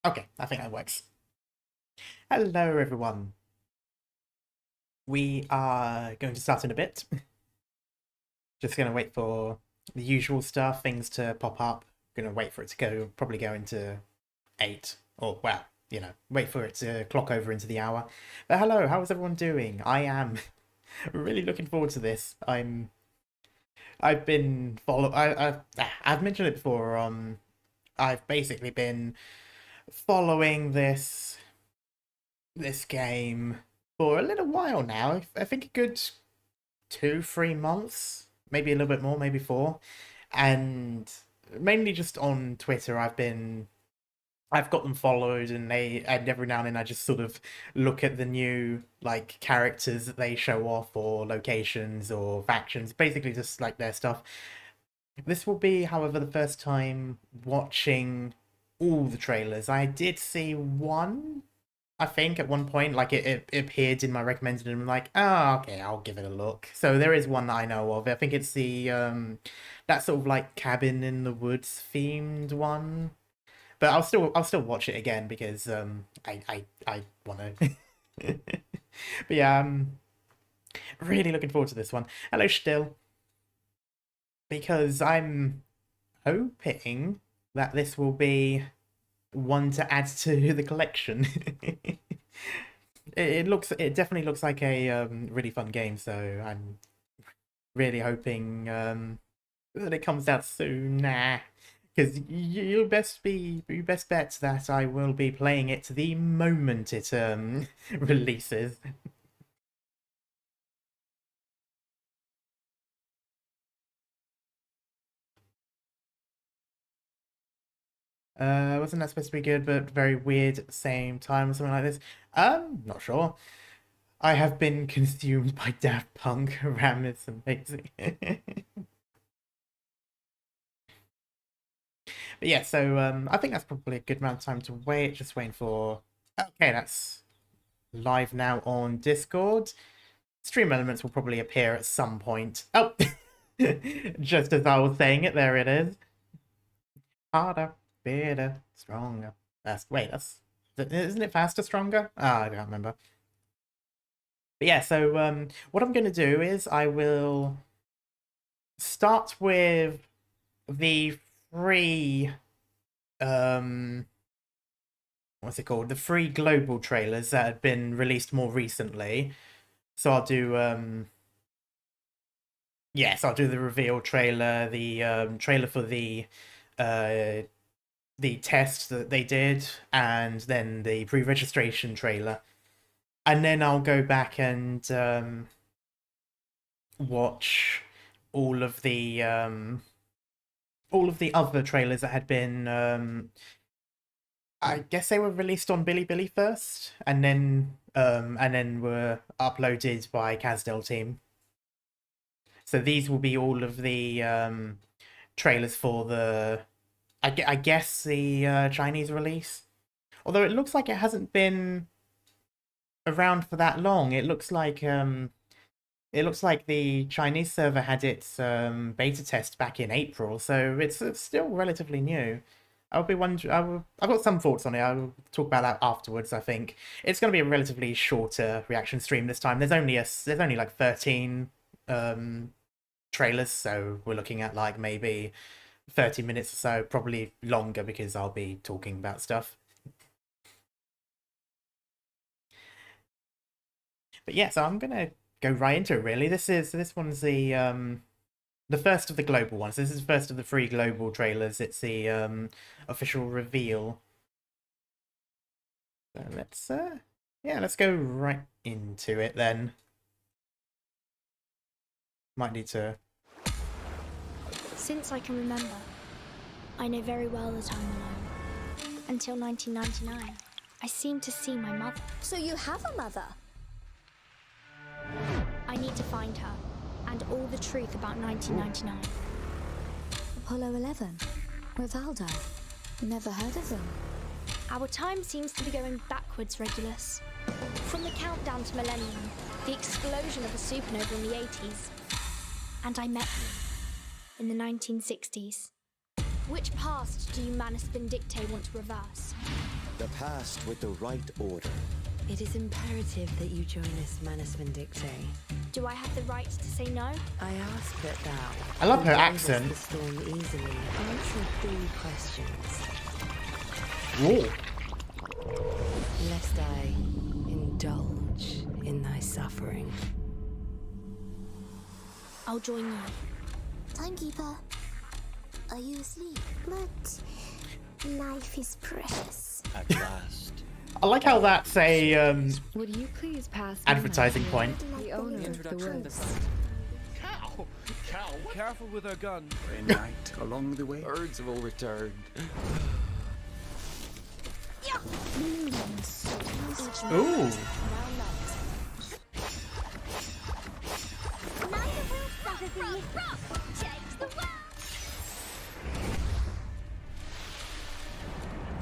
Okay, I think that works. Hello, everyone. We are going to start in a bit. Just going to wait for the usual stuff, things to pop up. Going to wait for it to probably go into 8. Or, well, wait for it to clock over into the hour. But hello, how is everyone doing? I am really looking forward to this. I've been I've mentioned it before. I've basically been following this game for a little while now. I think a good 2-3 months, maybe a little bit more, maybe 4. And mainly just on Twitter, I've got them followed, and every now and then I just sort of look at the new like characters that they show off, or locations or factions, basically just like their stuff. This will be, however, the first time watching all the trailers. I did see one, I think, at one point, like it appeared in my recommended, and I'm like, oh, okay, I'll give it a look. So there is one that I know of. I think it's the that sort of like cabin in the woods themed one. But I'll still watch it again because I want to. But yeah, I'm really looking forward to this one. Hello, still, because I'm hoping that this will be one to add to the collection. It definitely looks like a really fun game, so I'm really hoping that it comes out soon. Nah, because you best bet that I will be playing it the moment it releases. Wasn't that supposed to be good, but very weird at the same time, or something like this? Not sure. I have been consumed by Daft Punk. Ram is amazing. But yeah, so I think that's probably a good amount of time to wait. Just waiting for. Okay, that's live now on Discord. Stream elements will probably appear at some point. Oh, just as I was saying it, there it is. Harder, better, stronger. Isn't it faster, stronger? Ah, I don't remember. But yeah, so what I'm going to do is I will start with the free what's it called? The free global trailers that had been released more recently. So I'll do yes, I'll do the reveal trailer, the trailer for the test that they did, and then the pre-registration trailer. And then I'll go back and watch all of the other trailers that had been I guess they were released on Bilibili first, and then were uploaded by Kazdel team. So these will be all of the trailers for I guess the Chinese release. Although it looks like it hasn't been around for that long. It looks like the Chinese server had its beta test back in April, so it's still relatively new. I've got some thoughts on it. I'll talk about that afterwards. I think it's going to be a relatively shorter reaction stream this time. There's only like 13 trailers, so we're looking at like maybe 30 minutes or so, probably longer because I'll be talking about stuff. But yeah, so I'm gonna go right into it. Really, this one's the first of the global ones. This is the first of the free global trailers. It's the official reveal. So let's go right into it then. Might need to. Since I can remember, I know very well that I'm alone. Until 1999, I seemed to see my mother. So you have a mother? I need to find her, and all the truth about 1999. Apollo 11? Rivaldo? Never heard of them. Our time seems to be going backwards, Regulus. From the countdown to millennium, the explosion of a supernova in the 80s. And I met you in the 1960s. Which past do you Manus Vindictae want to reverse? the past with the right order. It is imperative that you join us, Manus Vindicte. Do I have the right to say no? I ask that thou... I love her who bravest accent. the storm easily, answer 3 questions. Ooh. Lest I indulge in thy suffering. I'll join you. Timekeeper, are you asleep? But life is precious. At last. I like how that's a Would you please pass me advertising my point. the owner of the woods? Cow! Careful with our gun. A night along the way. Birds will return. Ooh.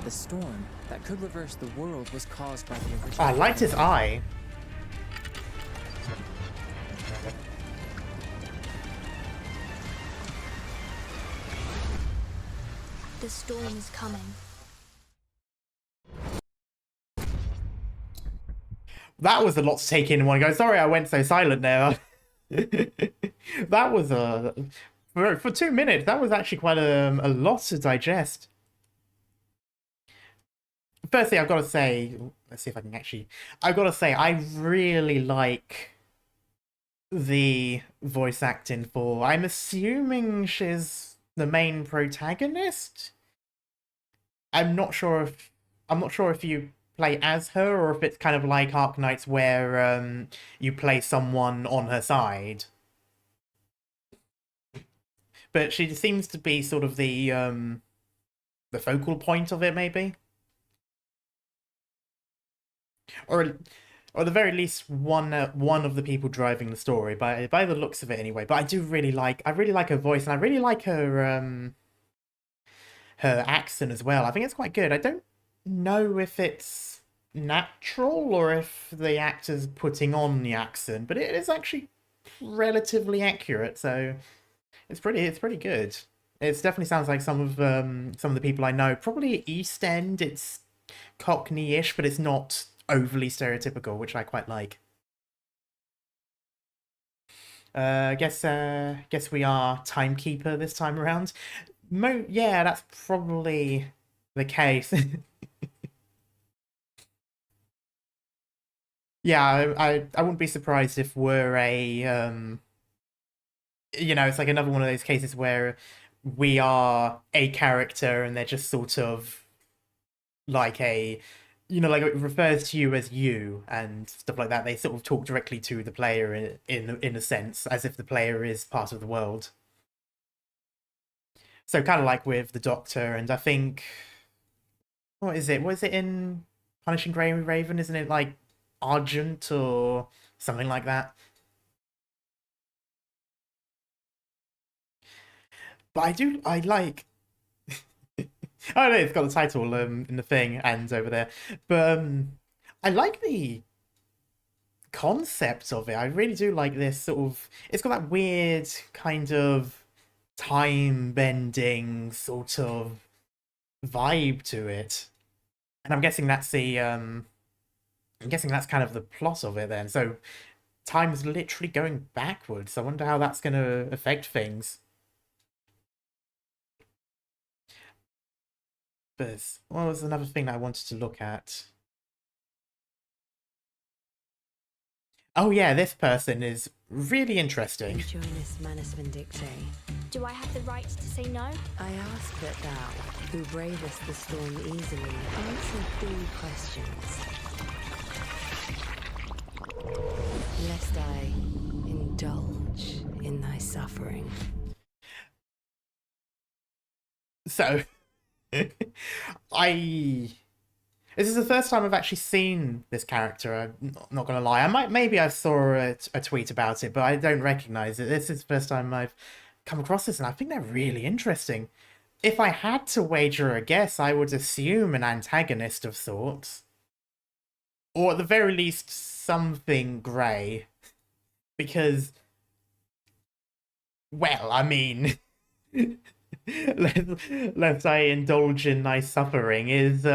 The storm that could reverse the world was caused by the original. Oh, I liked his eye. The storm is coming. That was a lot to take in one go. Sorry I went so silent there. That was for 2 minutes, that was actually quite a lot to digest. Firstly, I've got to say, let's see if I can actually, I've got to say, I really like the voice acting for, I'm assuming she's the main protagonist? I'm not sure if you play as her or if it's kind of like Arknights where you play someone on her side. But she seems to be sort of the focal point of it, maybe. Or at the very least, one of the people driving the story, by the looks of it, anyway. But I really like her voice, and I really like her her accent as well. I think it's quite good. I don't know if it's natural or if the actor's putting on the accent, but it is actually relatively accurate. So it's pretty good. It definitely sounds like some of the people I know. Probably East End. It's Cockney-ish, but it's not overly stereotypical, which I quite like. Guess we are Timekeeper this time around. Yeah, that's probably the case. Yeah, I wouldn't be surprised if we're a you know, it's like another one of those cases where we are a character and they're just sort of like a, you know, like it refers to you as you and stuff like that. They sort of talk directly to the player in a sense, as if the player is part of the world. So kind of like with the Doctor, and I think, what is it? What is it in Punishing Grey Raven? Isn't it like Argent or something like that? But I like oh no, it's got the title in the thing and over there. But I like the concept of it. I really do like this sort of, it's got that weird kind of time bending sort of vibe to it. And I'm guessing that's the I'm guessing that's kind of the plot of it then. So time's literally going backwards. I wonder how that's going to affect things. But what was another thing that I wanted to look at? Oh yeah, this person is really interesting. You join us, Manus Vindicte. Do I have the right to say no? I ask that thou, who bravest the storm easily, answer 3 questions. Lest I indulge in thy suffering. So, this is the first time I've actually seen this character. I'm not gonna lie. Maybe I saw a tweet about it, but I don't recognize it. This is the first time I've come across this, and I think they're really interesting. If I had to wager a guess, I would assume an antagonist of sorts, or at the very least something grey, because, well, I mean. Lest I indulge in thy suffering is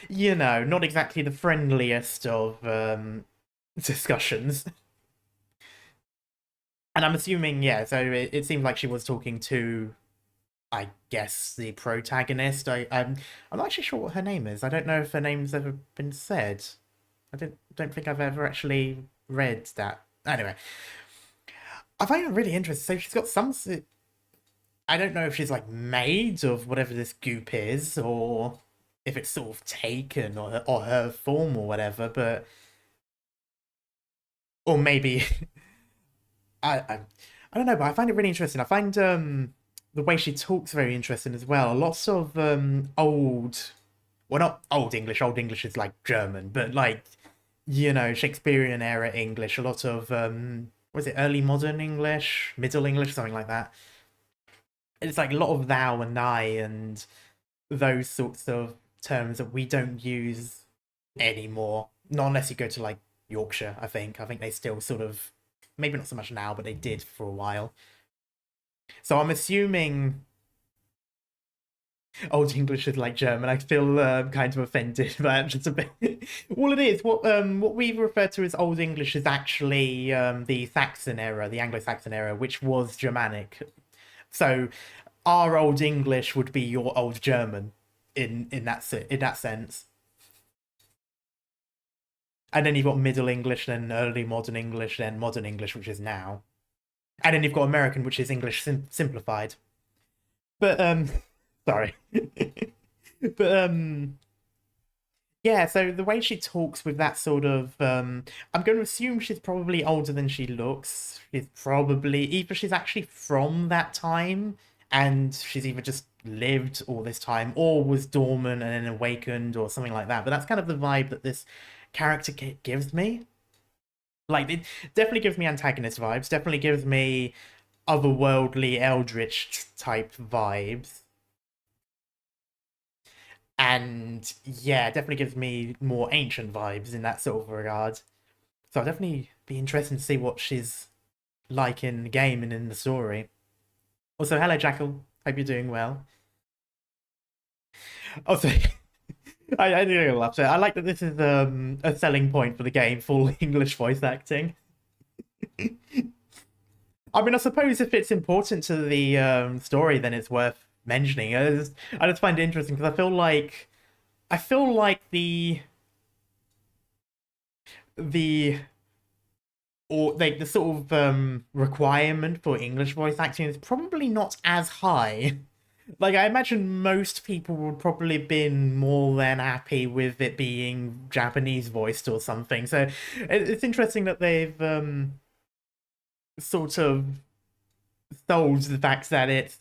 you know, not exactly the friendliest of discussions. And I'm assuming, yeah, so it seemed like she was talking to, I guess, the protagonist. I'm not actually sure what her name is. I don't know if her name's ever been said. Don't think I've ever actually read that. Anyway, I find it really interesting. So she's got some. I don't know if she's like made of whatever this goop is, or if it's sort of taken, or her form or whatever. But or maybe I don't know. But I find it really interesting. I find the way she talks very interesting as well. Lots of old, well, not old English. Old English is like German, but like, you know, Shakespearean era English. A lot of was it early modern English, Middle English, something like that. It's like a lot of thou and I and those sorts of terms that we don't use anymore. Not unless you go to like Yorkshire, I think. I think they still sort of, maybe not so much now, but they did for a while. So I'm assuming Old English is like German. I feel kind of offended by that just a bit. Well, it is. What we refer to as Old English is actually the Saxon era, the Anglo-Saxon era, which was Germanic. So our Old English would be your Old German in that sense. And then you've got Middle English, then Early Modern English, then Modern English, which is now. And then you've got American, which is English simplified. But sorry. But yeah, so the way she talks with that sort of I'm going to assume she's probably older than she looks. She's probably either she's actually from that time and she's either just lived all this time or was dormant and then awakened or something like that. But that's kind of the vibe that this character gives me. Like, it definitely gives me antagonist vibes, definitely gives me otherworldly eldritch type vibes. And yeah, definitely gives me more ancient vibes in that sort of regard. So I'll definitely be interested to see what she's like in the game and in the story. Also, hello Jackal, hope you're doing well. Also, I really love it. I like that this is a selling point for the game, full English voice acting. I mean, I suppose if it's important to the story, then it's worth mentioning. I just find it interesting because I feel like the sort of requirement for English voice acting is probably not as high. Like, I imagine most people would probably have been more than happy with it being Japanese voiced or something. So it's interesting that they've sort of sold the fact that it's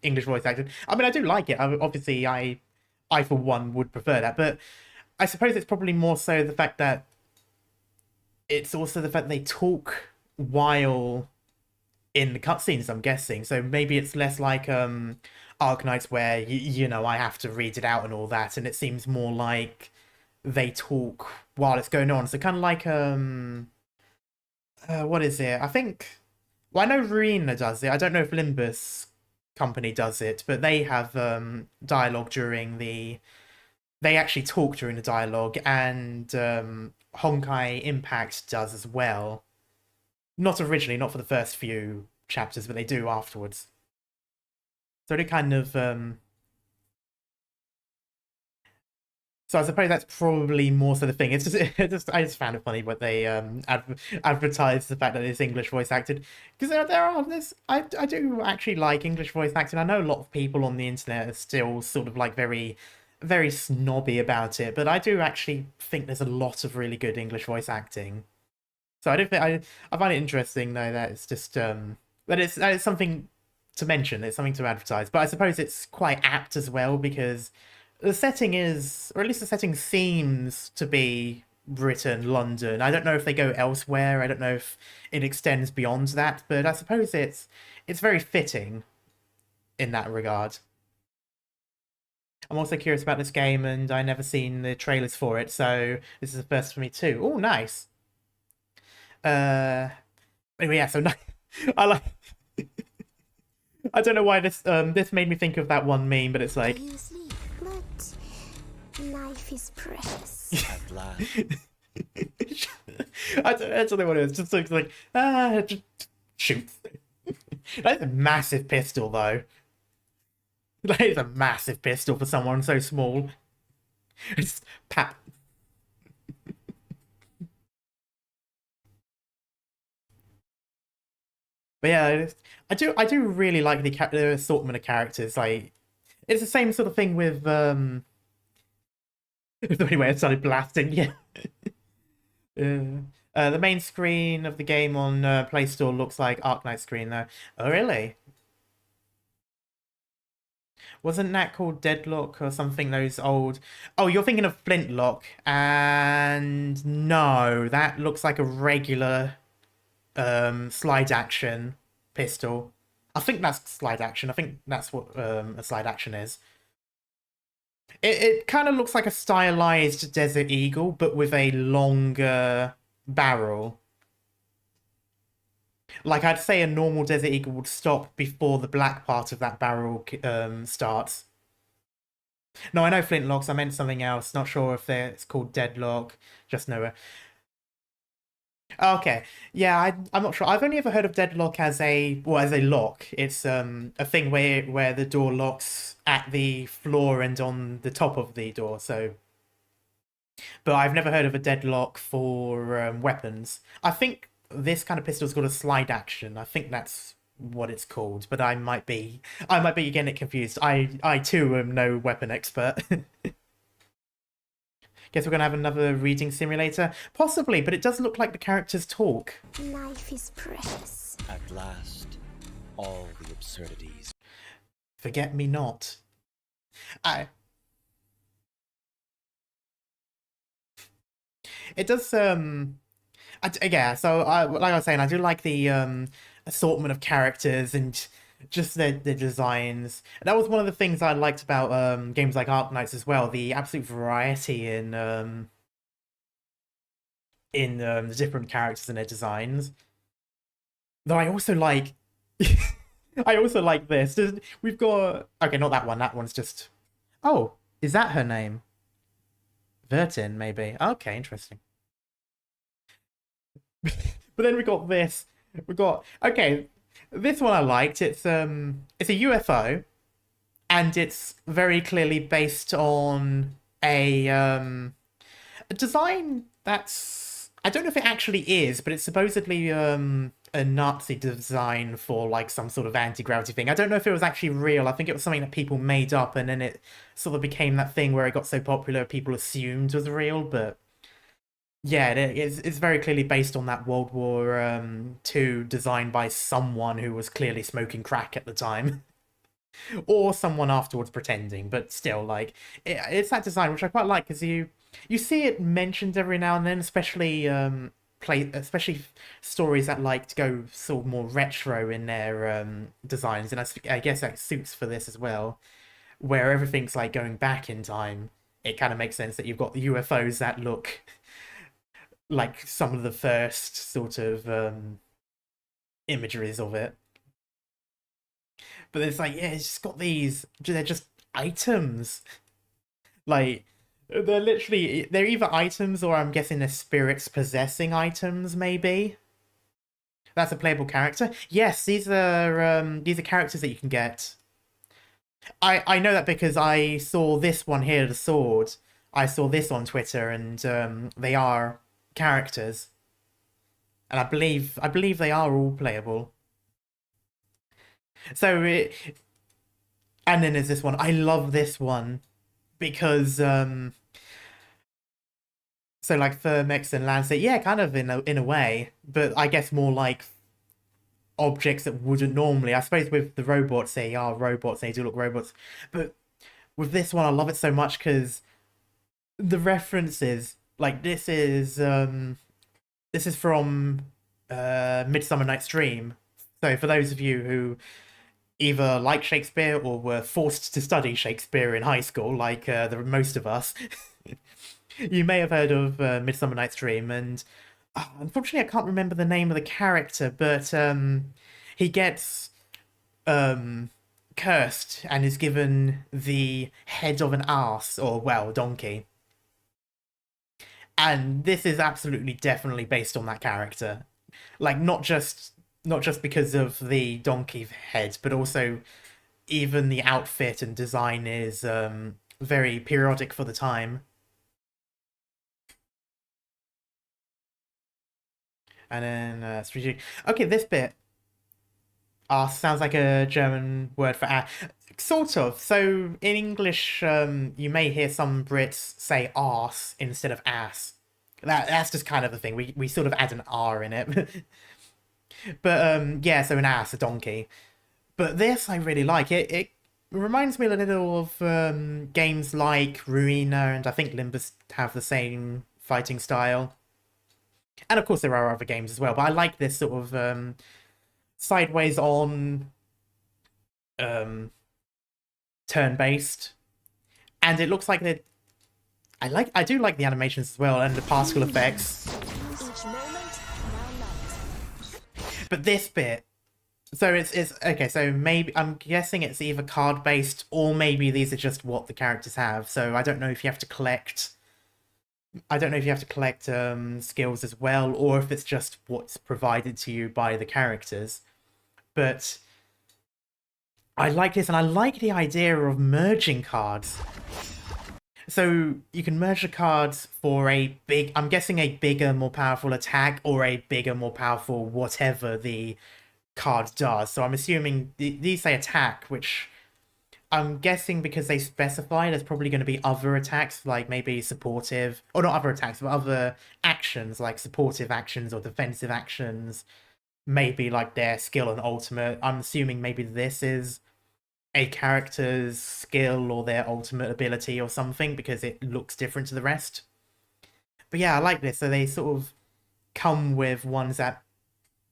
English voice acted. I mean, I do like it. Obviously, I for one would prefer that, but I suppose it's probably more so the fact that it's also the fact they talk while in the cutscenes, I'm guessing. So maybe it's less like Arknights where, you know, I have to read it out and all that, and it seems more like they talk while it's going on. So kind of like, what is it? I think, well, I know Ruina does it. I don't know if Limbus Company does it, but they have dialogue during the... They actually talk during the dialogue, and Honkai Impact does as well. Not originally, not for the first few chapters, but they do afterwards. So they kind of... So I suppose that's probably more so the thing. It's just I just found it funny what they advertise the fact that it's English voice acted, because I do actually like English voice acting. I know a lot of people on the internet are still sort of like very snobby about it, but I do actually think there's a lot of really good English voice acting. So I don't think I find it interesting though that it's just that it's something to mention. It's something to advertise, but I suppose it's quite apt as well because the setting is, or at least the setting seems to be Britain, London. I don't know if they go elsewhere. I don't know if it extends beyond that, but I suppose it's very fitting in that regard. I'm also curious about this game, and I never seen the trailers for it, so this is the first for me too. Oh, nice. Anyway, yeah. So I like. I don't know why this made me think of that one meme, but it's like. Are you asleep? But Life is precious. At last. I don't know what it is. Just looks like just shoot. That's a massive pistol, though. That is a massive pistol for someone so small. It's pat. But yeah, I do really like the assortment of characters. Like, it's the same sort of thing with Anyway, I started blasting. Yeah. The main screen of the game on Play Store looks like Arknights screen though. Oh really? Wasn't that called Deadlock or something? Those old. Oh, you're thinking of Flintlock, and no, that looks like a regular slide action pistol. I think that's slide action. I think that's what a slide action is. It kind of looks like a stylized Desert Eagle, but with a longer barrel. Like, I'd say a normal Desert Eagle would stop before the black part of that barrel starts. No, I know Flintlocks. I meant something else. Not sure if it's called Deadlock. Just know it. Okay, yeah, I'm not sure. I've only ever heard of Deadlock as a lock. It's a thing where the door locks at the floor and on the top of the door. So, but I've never heard of a deadlock for weapons. I think this kind of pistol's got a slide action. I think that's what it's called, but I might be getting it confused. I too am no weapon expert. Guess we're gonna have another reading simulator? Possibly, but it does look like the characters talk. Life is precious. At last, all the absurdities. Forget me not. It does, yeah, so like I was saying, I do like the assortment of characters and just their designs. And that was one of the things I liked about games like Arknights as well, the absolute variety in the different characters and their designs. Though I also like I also like this. We've got, okay, not that one. That one's just, oh, is that her name? Vertin, maybe. Okay, interesting. But then we got this. We got, okay, this one I liked. It's a UFO, and it's very clearly based on a design that's, I don't know if it actually is, but it's supposedly a Nazi design for like some sort of anti-gravity thing. I don't know if it was actually real. I think it was something that people made up, and then it sort of became that thing where it got so popular people assumed was real. But yeah, it's very clearly based on that World War II design by someone who was clearly smoking crack at the time. Or someone afterwards pretending, but still, like, it's that design which I quite like, because you see it mentioned every now and then, especially especially stories that like to go sort of more retro in their designs, and I guess that suits for this as well, where everything's like going back in time. It kind of makes sense that you've got the UFOs that look like some of the first sort of imageries of it. But it's like, yeah, it's just got these, they're just items. Like, they're either items, or I'm guessing they're spirits possessing items, maybe. That's a playable character. Yes, these are characters that you can get. I know that because I saw this one here, the sword. I saw this on Twitter, and they are characters. And I believe they are all playable. So and then there's this one. I love this one because so like Thermix and Lancet, yeah, kind of in a way, but I guess more like objects that wouldn't normally. I suppose with the robots, they are robots, they do look robots, but with this one I love it so much because the references, like this is from Midsummer Night's Dream. So for those of you who either like Shakespeare or were forced to study Shakespeare in high school, like most of us, you may have heard of Midsummer Night's Dream. And unfortunately, I can't remember the name of the character, but he gets cursed and is given the head of an ass, or, well, donkey. And this is absolutely definitely based on that character. Like, not just because of the donkey head, but also even the outfit and design is very periodic for the time. And then okay, this bit sounds like a German word for ass. Sort of. So in English, you may hear some Brits say arse instead of ass. That's just kind of the thing. We sort of add an R in it. But yeah, so an ass, a donkey. But this I really like. It reminds me a little of games like Ruina, and I think Limbus have the same fighting style. And of course there are other games as well, but I like this sort of sideways on turn-based. And it looks like that I do like the animations as well and the particle effects. Each moment now meant. But this bit, so it's okay, so maybe I'm guessing it's either card-based or maybe these are just what the characters have. So I don't know if you have to collect skills as well, or if it's just what's provided to you by the characters. But I like this, and I like the idea of merging cards. So you can merge the cards for I'm guessing a bigger, more powerful attack, or a bigger, more powerful whatever the card does. So I'm assuming these say attack, which I'm guessing because they specify there's probably going to be other attacks, like maybe supportive, or not other attacks, but other actions, like supportive actions or defensive actions, maybe like their skill and ultimate. I'm assuming maybe this is a character's skill or their ultimate ability or something, because it looks different to the rest. But yeah, I like this. So they sort of come with ones that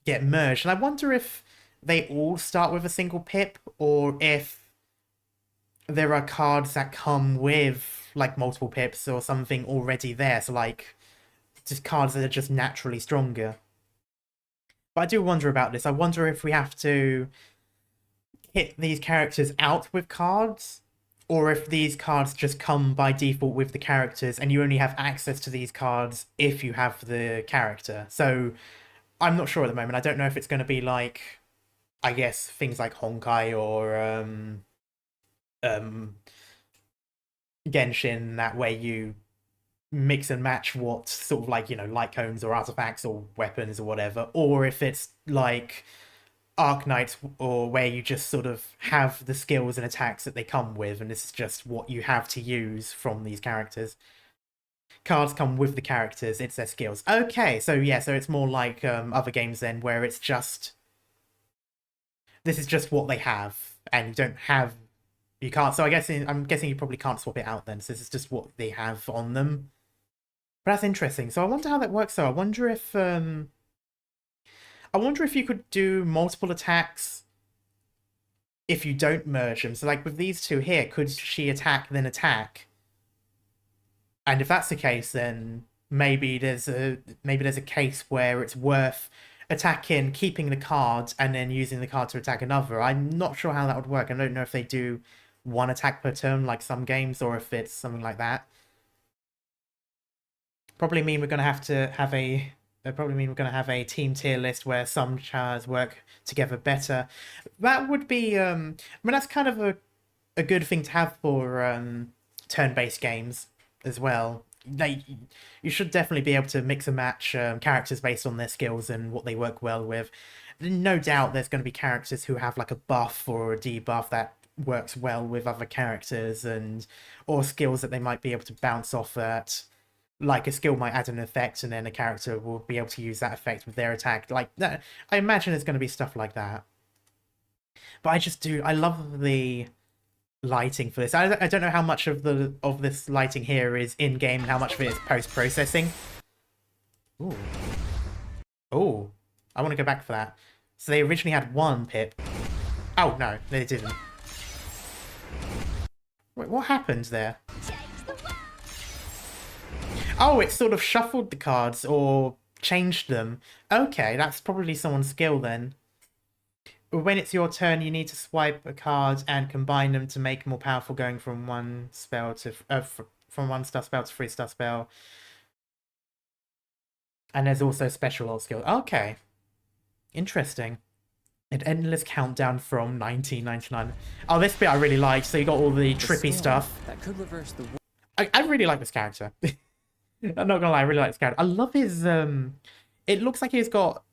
get merged. And I wonder if they all start with a single pip, or if there are cards that come with like multiple pips or something already there. So like just cards that are just naturally stronger. But I do wonder about this. I wonder if we have to hit these characters out with cards, or if these cards just come by default with the characters and you only have access to these cards if you have the character. So I'm not sure at the moment. I don't know if it's going to be like, I guess, things like Honkai or Genshin, that way you mix and match what sort of like, light cones or artifacts or weapons or whatever, or if it's like Arknights, or where you just sort of have the skills and attacks that they come with, and this is just what you have to use from these characters. Cards come with the characters, it's their skills. Okay, so yeah, so it's more like other games then, where it's just, this is just what they have, and you can't, so I'm guessing you probably can't swap it out then, so this is just what they have on them. But that's interesting. So I wonder how that works though. I wonder if you could do multiple attacks if you don't merge them. So like with these two here, could she attack then attack? And if that's the case, then maybe there's a case where it's worth attacking, keeping the card, and then using the card to attack another. I'm not sure how that would work. I don't know if they do one attack per turn like some games, or if it's something like that. Probably mean we're going to have to have a team tier list where some chars work together better. That would be I mean, that's kind of a good thing to have for turn-based games as well. You should definitely be able to mix and match characters based on their skills and what they work well with. No doubt there's going to be characters who have like a buff or a debuff that works well with other characters, or skills that they might be able to bounce off at. Like a skill might add an effect, and then a character will be able to use that effect with their attack. Like that, I imagine there's going to be stuff like that. But I love the lighting for this. I don't know how much of this lighting here is in game, and how much of it is post processing. Ooh, oh, I want to go back for that. So they originally had one pip. Oh no, they didn't. Wait, what happened there? Oh, it sort of shuffled the cards or changed them. Okay, that's probably someone's skill then. when it's your turn, you need to swipe a card and combine them to make more powerful, going from one spell to from 1-star spell to 3-star spell. And there's also special ult skill. Okay, interesting. An endless countdown from 1999. Oh, this bit I really liked. So you got all the trippy stuff. That could reverse the I really like this character. I'm not gonna lie, I really like this character. I love his it looks like he's got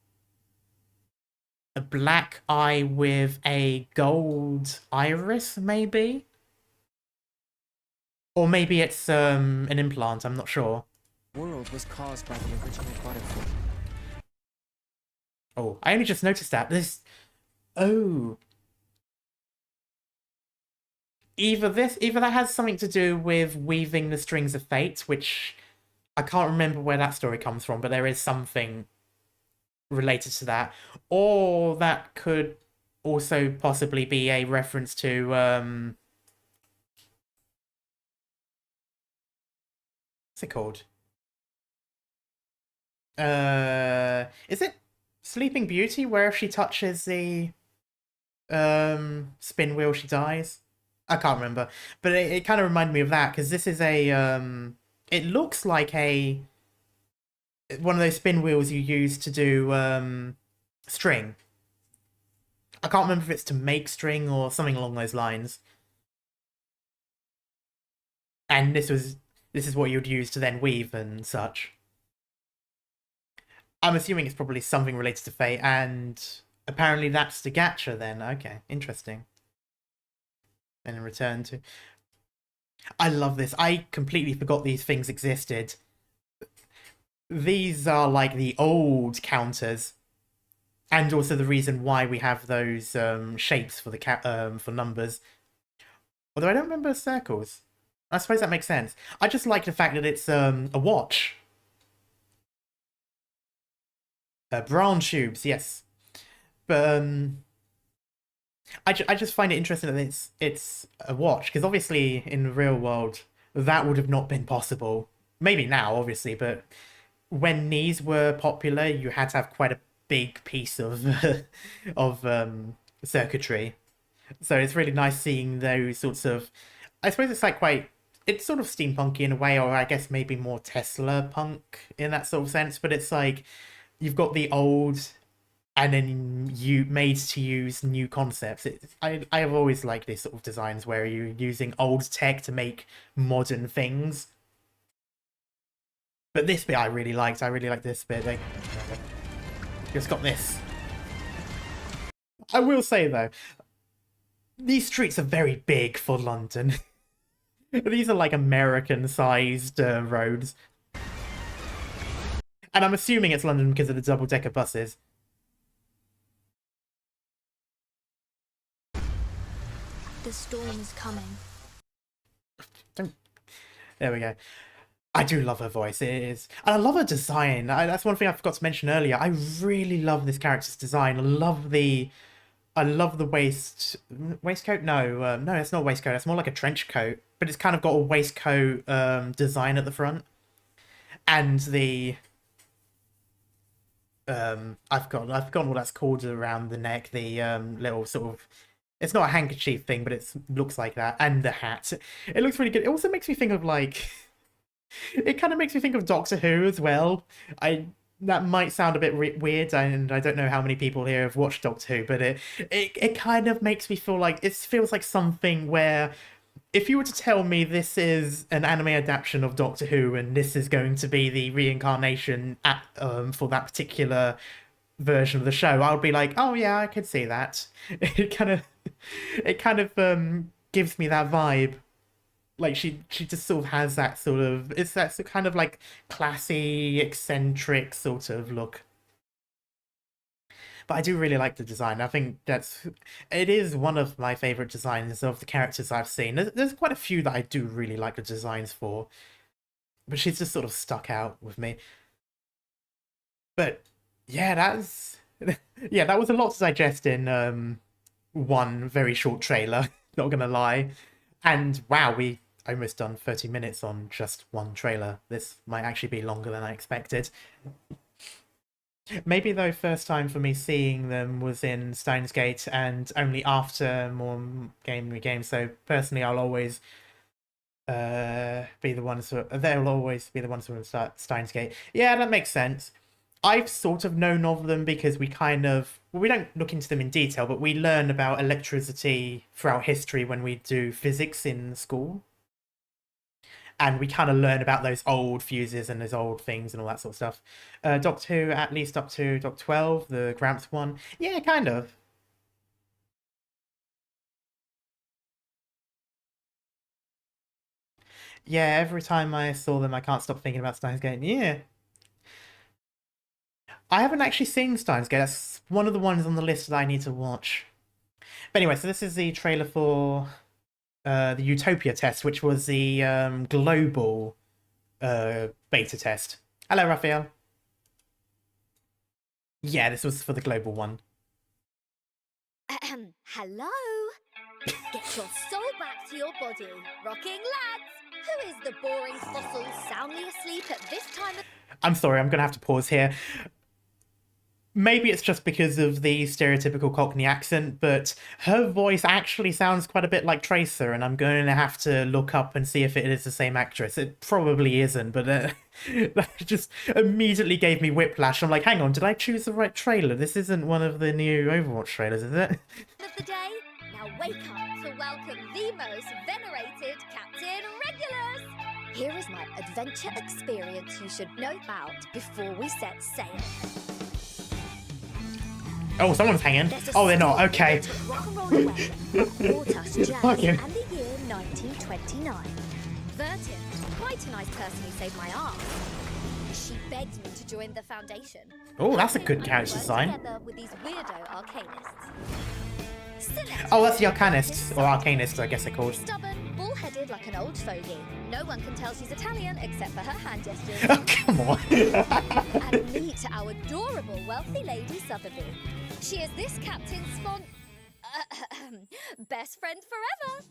a black eye with a gold iris, maybe? Or maybe it's an implant, I'm not sure. world was caused by the original butterfly. Oh, I only just noticed that. Oh. Either that has something to do with weaving the strings of fate, which I can't remember where that story comes from, but there is something related to that. Or that could also possibly be a reference to what's it called? Is it Sleeping Beauty, where if she touches the spin wheel she dies? I can't remember, but it kind of reminded me of that, because this is a it looks like one of those spin wheels you use to do string. I can't remember if it's to make string or something along those lines. And this is what you'd use to then weave and such. I'm assuming it's probably something related to fate, and apparently that's the gacha then. Okay, interesting. And in return to... I love this. I completely forgot these things existed. These are like the old counters, and also the reason why we have those shapes for the for numbers. Although I don't remember circles. I suppose that makes sense. I just like the fact that it's a watch. Branch tubes, yes. But I just find it interesting that it's a watch, because obviously in the real world that would have not been possible. Maybe now, obviously, but when knees were popular, you had to have quite a big piece of circuitry. So it's really nice seeing those sorts of... I suppose it's like it's sort of steampunky in a way, or I guess maybe more Tesla punk in that sort of sense, but it's like you've got the old and then you made to use new concepts. I have always liked these sort of designs where you're using old tech to make modern things. But this bit I really liked. I really like this bit. Like, just got this. I will say though, these streets are very big for London. These are like American-sized roads. And I'm assuming it's London because of the double-decker buses. The storm is coming. There we go. I do love her voice. It is, and I love her design. That's one thing I forgot to mention earlier. I really love this character's design. I love the waistcoat. No, no, it's not a waistcoat. It's more like a trench coat, but it's kind of got a waistcoat design at the front, and the I've forgotten what that's called around the neck. The little sort of... It's not a handkerchief thing, but it looks like that. And the hat. It looks really good. It also makes me think of like... It kind of makes me think of Doctor Who as well. That might sound a bit weird, and I don't know how many people here have watched Doctor Who, but it kind of makes me feel like... It feels like something where... If you were to tell me this is an anime adaptation of Doctor Who and this is going to be the reincarnation for that particular version of the show, I would be like, oh yeah, I could see that. It kind of gives me that vibe. Like she just sort of has that sort of... It's that kind of like classy, eccentric sort of look. But I do really like the design. I think it is one of my favourite designs of the characters I've seen. There's quite a few that I do really like the designs for. But she's just sort of stuck out with me. But yeah, that was a lot to digest in one very short trailer, not gonna lie. And wow, we almost done 30 minutes on just one trailer. This might actually be longer than I expected. Maybe though, first time for me seeing them was in Steins Gate, and only after more games. So personally, I'll always be the ones who they'll always be the ones who are Steins Gate. Yeah, that makes sense. I've sort of known of them because we we don't look into them in detail, but we learn about electricity throughout history when we do physics in school. And we kind of learn about those old fuses and those old things and all that sort of stuff. Doctor Who, at least up to Doc 12, the Gramps one. Yeah, kind of. Yeah, every time I saw them, I can't stop thinking about Steins Gate. Yeah. I haven't actually seen Steins Gate. That's one of the ones on the list that I need to watch. But anyway, so this is the trailer for the Utopia test, which was the global beta test. Hello, Raphael. Yeah, this was for the global one. Hello? Get your soul back to your body, rocking lads! Who is the boring fossil soundly asleep at this time of... I'm sorry, I'm going to have to pause here. Maybe it's just because of the stereotypical Cockney accent, but her voice actually sounds quite a bit like Tracer, and I'm going to have to look up and see if it is the same actress. It probably isn't, but that just immediately gave me whiplash. I'm like, hang on, did I choose the right trailer? This isn't one of the new Overwatch trailers, is it? ...of the day? Now wake up to welcome the most venerated Captain Regulus! Here is my adventure experience you should know about before we set sail. Oh, someone's hanging. Oh, they're not. Okay. Rock and roll away, brought us jazz and the year 1929. Vertin, quite a nice person who saved my arm. She begged me to join the foundation. Oh, that's a good character design. Together with these weirdo arcanists. Oh, that's the Arcanists, or Arcanists, I guess they're called. Stubborn, bull-headed like an old fogey. No one can tell she's Italian except for her hand gestures. Oh, come on. And meet our adorable wealthy lady Sotheby. She is this captain's best friend forever.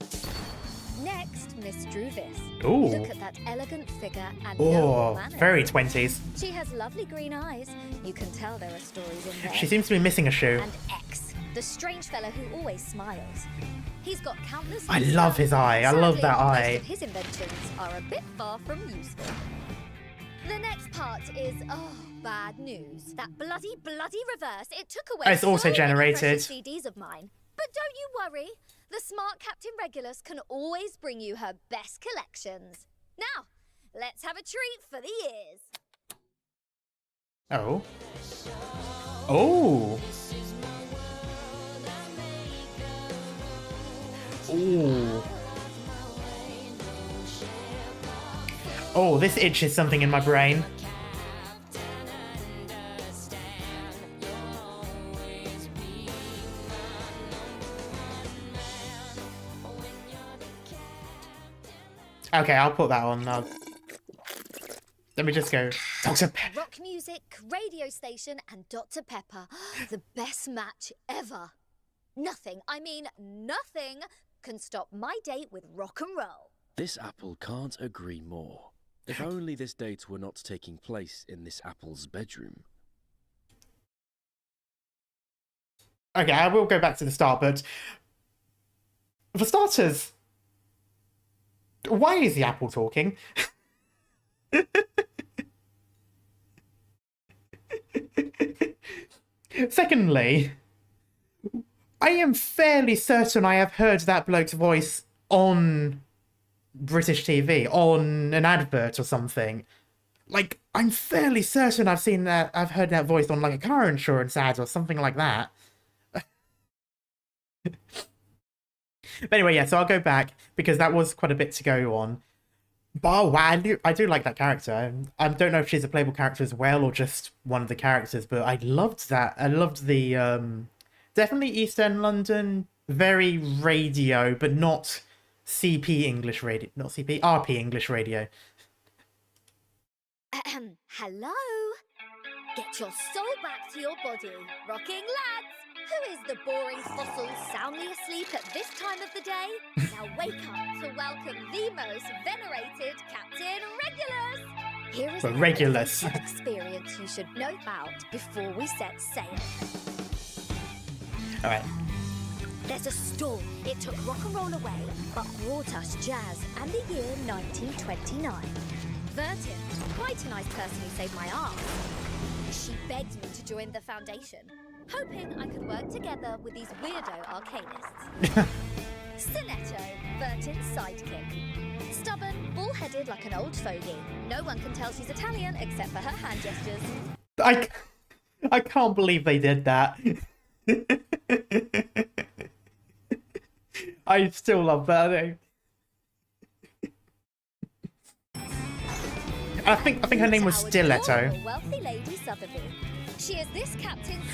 Next, Miss Druvis. Ooh. Look at that elegant figure and noble manners. Very 20s. She has lovely green eyes. You can tell there are stories in there. She seems to be missing a shoe. And X, the strange fellow who always smiles. He's got countless... I love his eye. I love that eye. Most of his inventions are a bit far from useful. The next part is, bad news. That bloody reverse. It took away it's auto-generated. so many CDs of mine. But don't you worry. The smart Captain Regulus can always bring you her best collections. Now, let's have a treat for the ears. Oh. Oh. Ooh. Oh, this itches something in my brain. Okay, I'll put that on now. Let me just go. Dr. Pepper. Rock music, radio station, and Dr. Pepper. The best match ever. Nothing, I mean nothing, can stop my date with rock and roll. This apple can't agree more. If only this date were not taking place in this apple's bedroom. Okay, I will go back to the start, but for starters, why is the apple talking? Secondly, I am fairly certain I have heard that bloke's voice on British TV, on an advert or something. Like, I'm fairly certain I've heard that voice on like a car insurance ad or something like that. But anyway, yeah, so I'll go back because that was quite a bit to go on. But oh, wow, I do like that character. I don't know if she's a playable character as well or just one of the characters, but I loved that. I loved the definitely East End London, very radio, but not CP English radio, not CP, RP English radio. Hello? Get your soul back to your body, rocking lads! Who is the boring fossil soundly asleep at this time of the day? Now wake up to welcome the most venerated Captain Regulus! Here is But my Regulus. adventure experience you should know about before we set sail. All right. There's a storm. It took rock and roll away, but brought us jazz and the year 1929. Vertin, quite a nice person who saved my arm. She begged me to join the foundation, hoping I could work together with these weirdo arcanists. Sinetto, Vertin's sidekick. Stubborn, bull-headed like an old fogey. No one can tell she's Italian except for her hand gestures. I can't believe they did that. I still love that. I think her name was Stiletto. Wealthy lady Sotheby. She is this captain's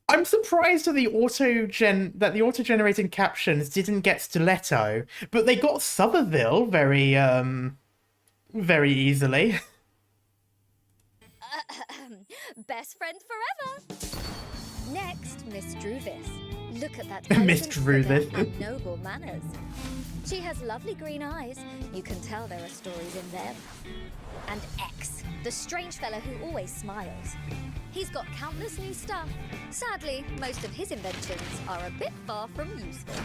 I'm surprised that the auto-generated captions didn't get Stiletto, but they got Somerville very very easily. Best friend forever. Next, Miss Druvis. Look at that Miss elegant Druvis. figure and noble manners. She has lovely green eyes. You can tell there are stories in them. And X, the strange fellow who always smiles. He's got countless new stuff. Sadly, most of his inventions are a bit far from useful.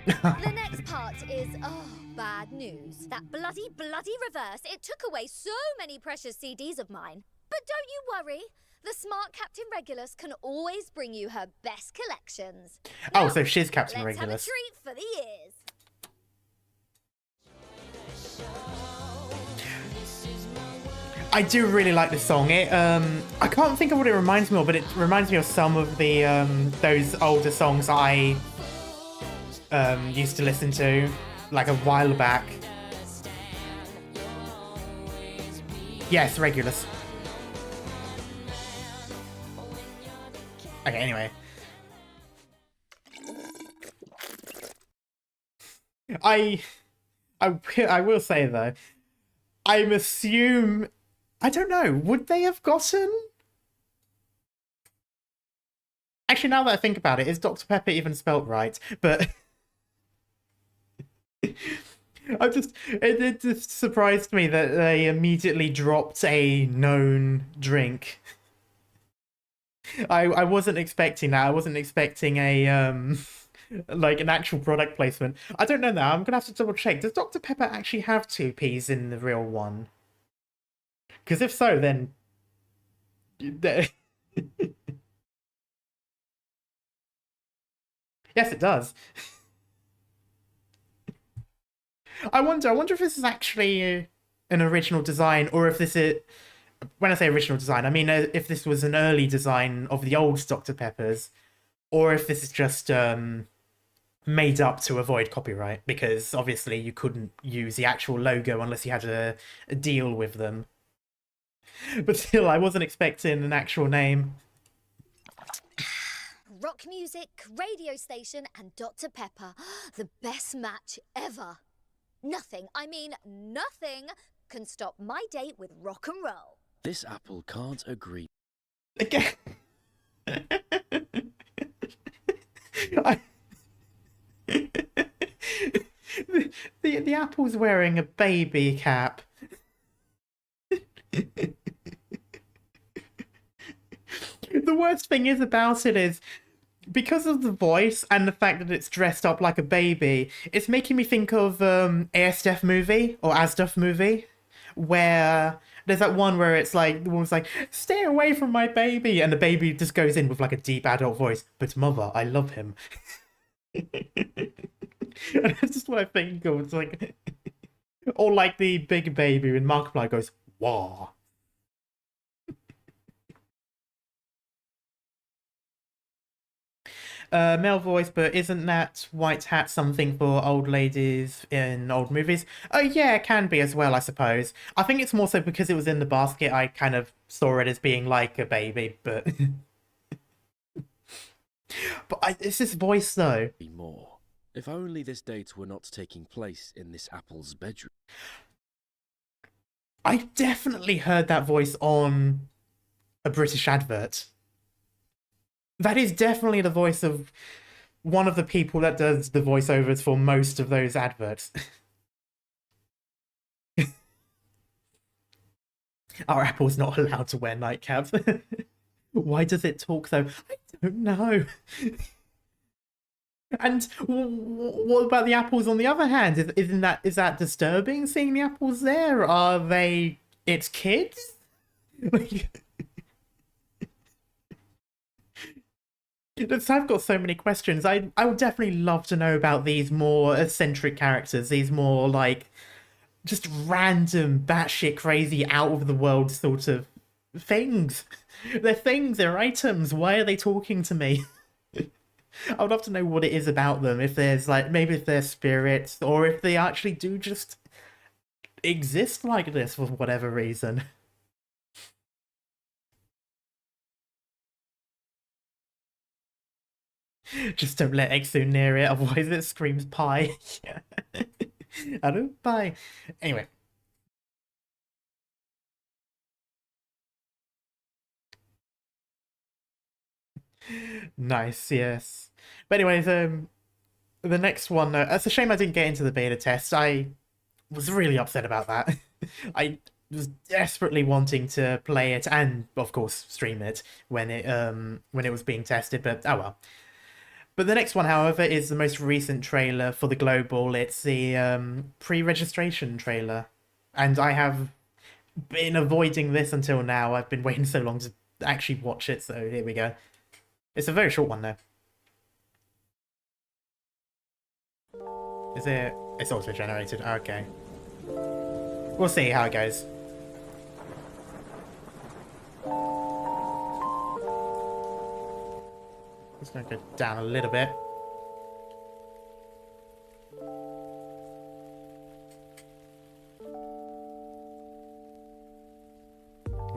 The next part is, bad news. That bloody reverse. It took away so many precious CDs of mine. But don't you worry. The smart Captain Regulus can always bring you her best collections. Oh, Now, so she's Captain let's Regulus. have a treat for the ears. I do really like this song. It I can't think of what it reminds me of, but it reminds me of some of the those older songs I used to listen to like a while back. Yes, Regulus. Okay, anyway. I will say though, I don't know, would they have gotten? Actually, now that I think about it, is Dr. Pepper even spelt right? But it just surprised me that they immediately dropped a known drink. I wasn't expecting that. I wasn't expecting a like an actual product placement. I don't know now. I'm gonna have to double check. Does Dr. Pepper actually have 2 P's in the real one? Because if so, then yes, it does. I wonder if this is actually an original design, or if this is, when I say original design, I mean if this was an early design of the old Dr. Peppers, or if this is just made up to avoid copyright, because obviously you couldn't use the actual logo unless you had a deal with them. But still, I wasn't expecting an actual name. Rock music, radio station, and Dr. Pepper. The best match ever. Nothing, I mean nothing, can stop my date with rock and roll. This apple can't agree. Again. The apple's wearing a baby cap. The worst thing is about it is, because of the voice and the fact that it's dressed up like a baby, it's making me think of ASDF movie, or ASDF movie, where there's that one where it's like, the woman's like, stay away from my baby, and the baby just goes in with like a deep adult voice, but mother, I love him. And that's just what I think of. It's like, or like the big baby when Markiplier goes, wah. Male voice, but isn't that white hat something for old ladies in old movies? Oh yeah, it can be as well, I suppose. I think it's more so because it was in the basket, I kind of saw it as being like a baby, but... But it's this voice, though. More. If only this date were not taking place in this apple's bedroom. I definitely heard that voice on a British advert. That is definitely the voice of one of the people that does the voiceovers for most of those adverts. Our Apple's not allowed to wear nightcaps. Why does it talk though? I don't know. And what about the apples on the other hand? Is that disturbing seeing the apples there? Are they its kids? I've got so many questions. I would definitely love to know about these more eccentric characters, these more like just random, batshit crazy, out of the world sort of things. They're things, they're items. Why are they talking to me? I would love to know what it is about them. If there's like, maybe if they're spirits, or if they actually do just exist like this for whatever reason. Just don't let Exu near it, otherwise it screams pie. Yeah. I don't pie. Anyway. Nice, yes. But anyways, the next one, it's a shame I didn't get into the beta test. I was really upset about that. I was desperately wanting to play it and, of course, stream it when it was being tested, but oh well. But the next one, however, is the most recent trailer for the Global. It's the pre-registration trailer. And I have been avoiding this until now. I've been waiting so long to actually watch it, so here we go. It's a very short one, though. Is it? It's auto-generated. Okay. We'll see how it goes. Just gonna go down a little bit.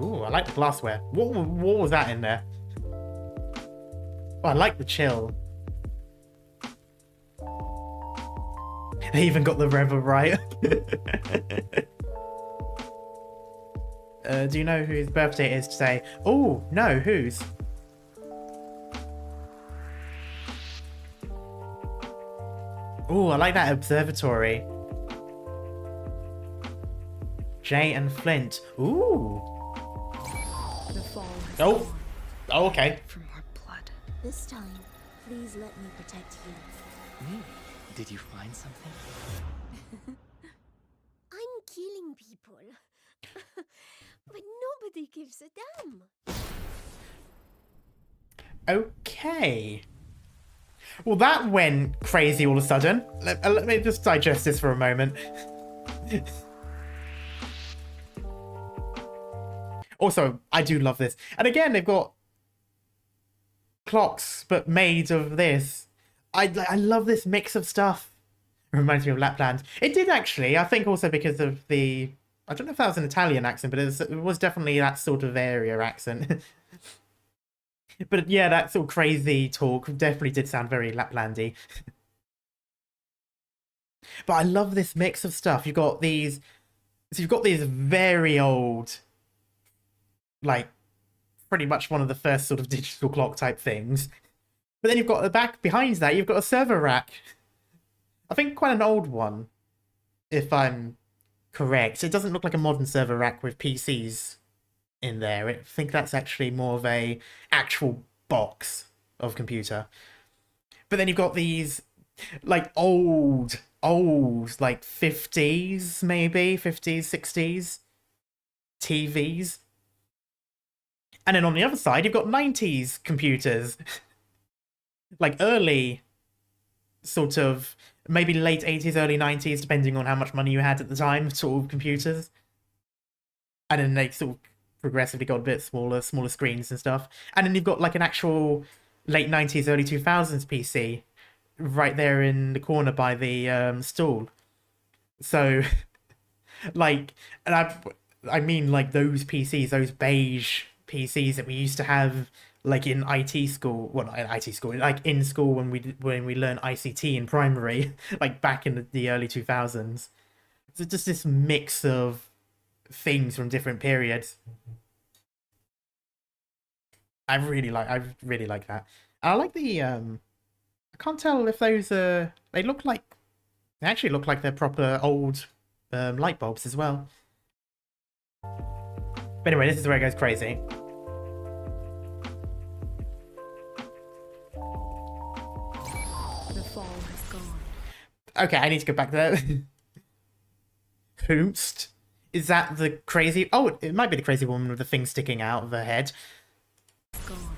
Ooh, I like the glassware. What was that in there? Oh, I like the chill. They even got the revel right. Do you know whose birthday it is today? Oh, no, whose? Oh, I like that observatory. Jay and Flint. Ooh. The fall has Oh. come Oh, okay. for more blood. This time, please let me protect you. Did you find something? I'm killing people. But nobody gives a damn. Okay. Well, that went crazy all of a sudden. Let me just digest this for a moment. Also, I do love this. And again, they've got clocks, but made of this. I love this mix of stuff. It reminds me of Lapland. It did actually. I think also because of the... I don't know if that was an Italian accent, but it was definitely that sort of area accent. But yeah, that sort of crazy talk definitely did sound very Laplandy. But I love this mix of stuff. You've got these... So you've got these very old... Like, pretty much one of the first sort of digital clock type things. But then you've got the back behind that, you've got a server rack. I think quite an old one, if I'm correct. It doesn't look like a modern server rack with PCs in there. I think that's actually more of a actual box of computer. But then you've got these, like, old, like 50s, maybe, 50s, 60s TVs. And then on the other side, you've got 90s computers. Like early, sort of, maybe late 80s, early 90s, depending on how much money you had at the time, sort of computers. And then they sort of progressively got a bit smaller screens and stuff. And then you've got like an actual late 90s, early 2000s PC right there in the corner by the stool. So, like, and I mean like those PCs, those beige PCs that we used to have like in IT school, well not in IT school, like in school when we learned ICT in primary, like back in the early 2000s. So just this mix of things from different periods. I really like that. And I like the I can't tell if those they actually look like they're proper old light bulbs as well. But anyway, this is where it goes crazy. The fall has gone. Okay, I need to go back there. Hoomst? Is that the crazy... Oh, it might be the crazy woman with the thing sticking out of her head. It's gone.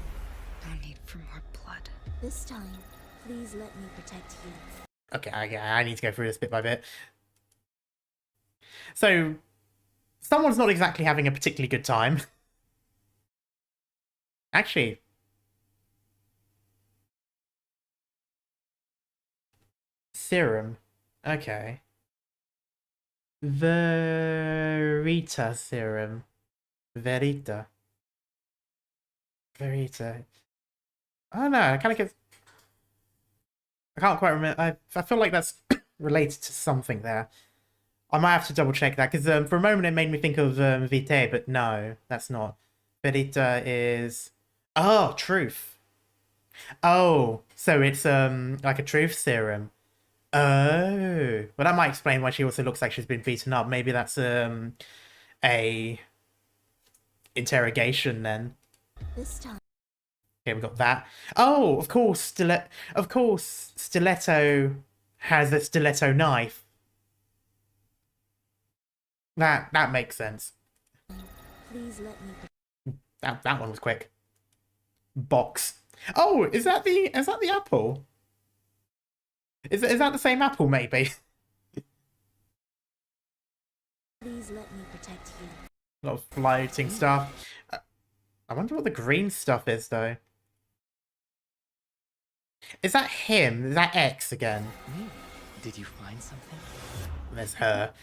No need for more blood. This time, please let me protect you. Okay, I need to go through this bit by bit. So, someone's not exactly having a particularly good time. Actually... Serum. Okay. Verita serum. Verita. Verita. I don't know, I kind of get... I can't quite remember. I feel like that's related to something there. I might have to double check that, because for a moment it made me think of Vitae, but no, that's not. Verita is... Oh, truth. Oh, so it's like a truth serum. Oh, well, that might explain why she also looks like she's been beaten up. Maybe that's a interrogation then. This time. Okay, we got that. Oh, of course, Stiletto has a stiletto knife. That makes sense. Please let me. That one was quick. Box. Oh, is that the apple? Is that the same apple, maybe? Please let me protect you. A lot of floating stuff. I wonder what the green stuff is, though. Is that him? Is that X again? Did you find something? There's her.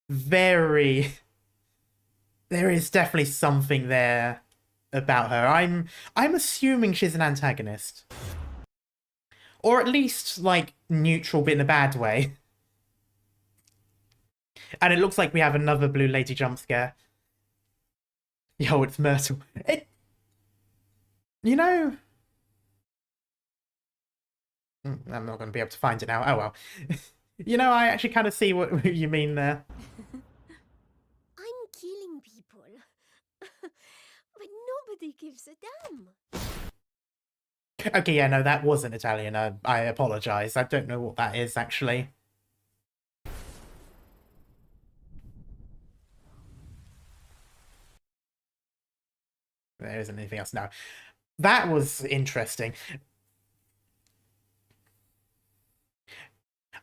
There is definitely something there about her. I'm assuming she's an antagonist. Or at least, like, neutral, but in a bad way. And it looks like we have another Blue Lady jump scare. Yo, it's Myrtle. You know... I'm not going to be able to find it now. Oh, well. You know, I actually kind of see what you mean there. I'm killing people. But nobody gives a damn. Okay, yeah, no, that wasn't Italian. I apologise. I don't know what that is, actually. There isn't anything else now. That was interesting.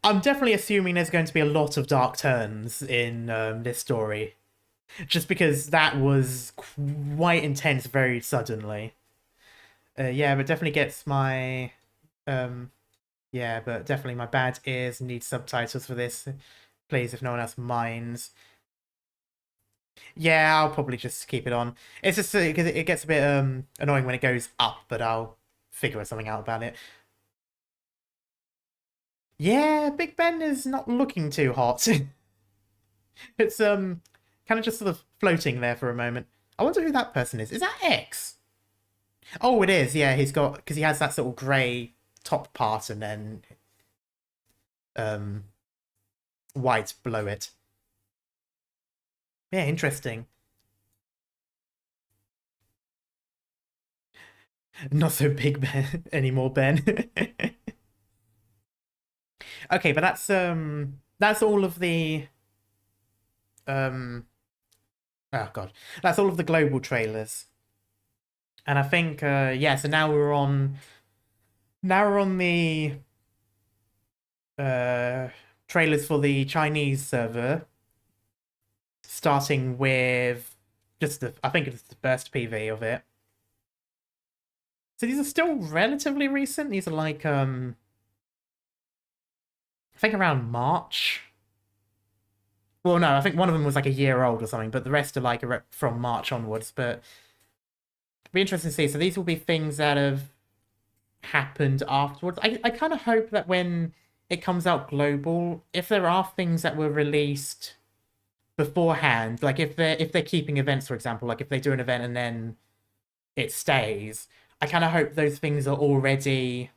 I'm definitely assuming there's going to be a lot of dark turns in this story. Just because that was quite intense very suddenly. Yeah, but definitely gets my... yeah, but definitely my bad ears need subtitles for this. Please, if no one else minds. Yeah, I'll probably just keep it on. It's just because it gets a bit annoying when it goes up, but I'll figure something out about it. Yeah, Big Ben is not looking too hot. It's kind of just sort of floating there for a moment. I wonder who that person is. Is that X? Oh, it is. Yeah, he's got, because he has that sort of grey top part and then white below it. Yeah, interesting. Not so big Ben anymore, Ben. Okay, but that's all of the oh god. That's all of the global trailers. And I think yeah, so now we're on the trailers for the Chinese server. Starting with just I think it's the first PV of it. So these are still relatively recent. These are like I think around March. Well, no, I think one of them was like a year old or something, but the rest are like from March onwards. But it'll be interesting to see. So these will be things that have happened afterwards. I kind of hope that when it comes out global, if there are things that were released beforehand, like if they're keeping events, for example, like if they do an event and then it stays, I kind of hope those things are already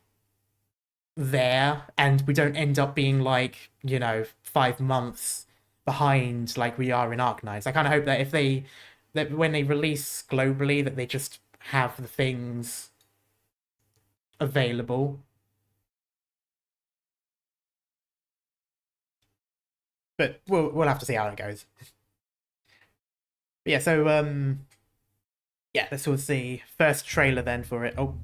there and we don't end up being like, you know, 5 months behind like we are in Arknights. I kind of hope that if they that when they release globally, that they just have the things available. But we'll have to see how it goes. But yeah, so yeah, this was the first trailer then for it. Oh,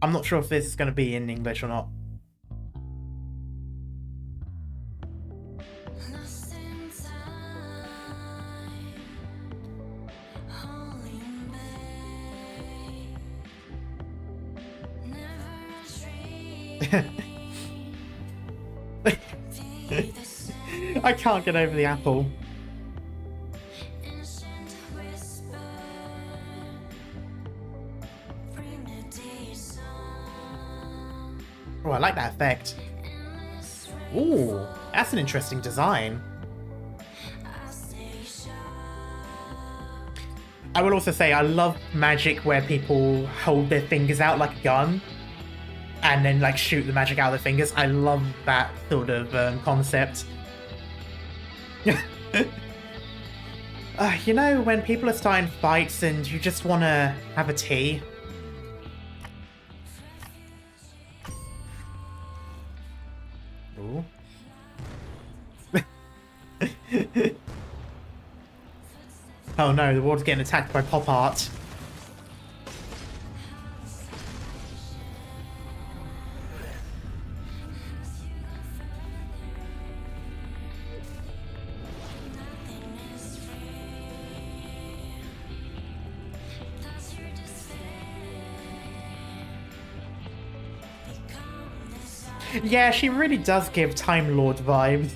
I'm not sure if this is going to be in English or not. I can't get over the apple. Oh, I like that effect. Ooh, that's an interesting design. I will also say I love magic where people hold their fingers out like a gun and then like shoot the magic out of their fingers. I love that sort of concept. You know, when people are starting fights and you just want to have a tea. Ooh. Oh no, the world's getting attacked by pop art. Yeah, she really does give Time Lord vibes.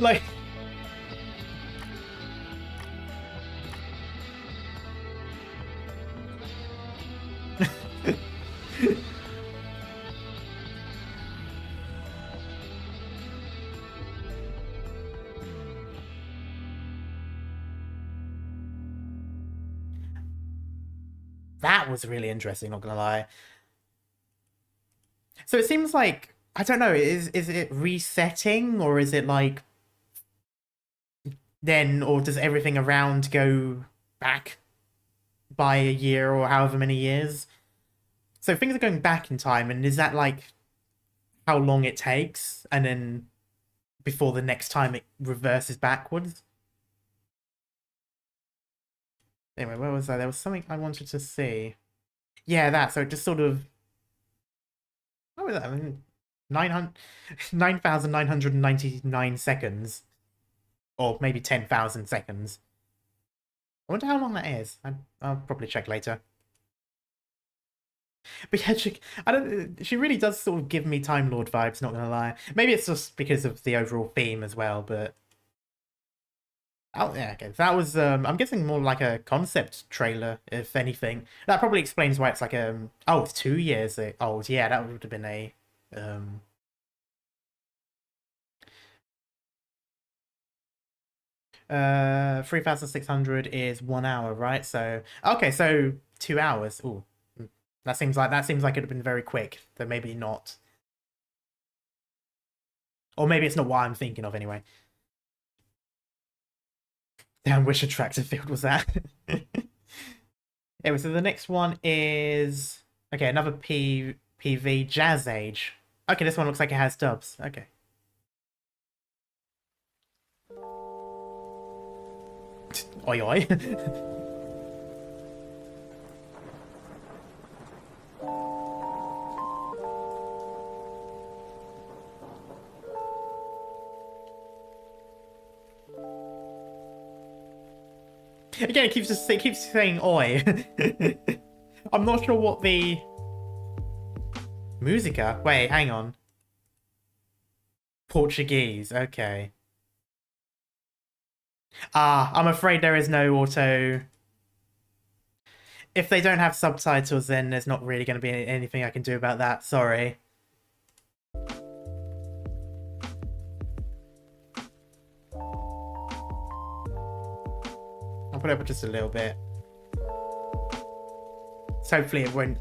Like... That was really interesting, not gonna lie. So it seems like, I don't know, is it resetting, or is it like then, or does everything around go back by a year or however many years? So things are going back in time, and is that like how long it takes, and then before the next time it reverses backwards? Anyway, where was I? There was something I wanted to see. Yeah, that. So it just sort of... What was that? I mean, 9,999 seconds. Or maybe 10,000 seconds. I wonder how long that is. I'll probably check later. But yeah, she really does sort of give me Time Lord vibes, not gonna lie. Maybe it's just because of the overall theme as well, but... Oh, yeah, okay. That was, I'm guessing more like a concept trailer, if anything. That probably explains why it's like, oh, it's 2 years old. Yeah, that would have been a, 3,600 is 1 hour, right? So, okay, so 2 hours. Ooh, that seems like it'd have been very quick. So maybe not. Or maybe it's not what I'm thinking of anyway. Damn, which attractive field was that? Anyway, so the next one is... Okay, another PV, Jazz Age. Okay, this one looks like it has dubs. Okay. Oi, oi. Again, it keeps saying oi. I'm not sure what the... Musica? Wait, hang on. Portuguese, okay. Ah, I'm afraid there is no auto... If they don't have subtitles, then there's not really going to be anything I can do about that, sorry. I'll put it up just a little bit. So hopefully it won't...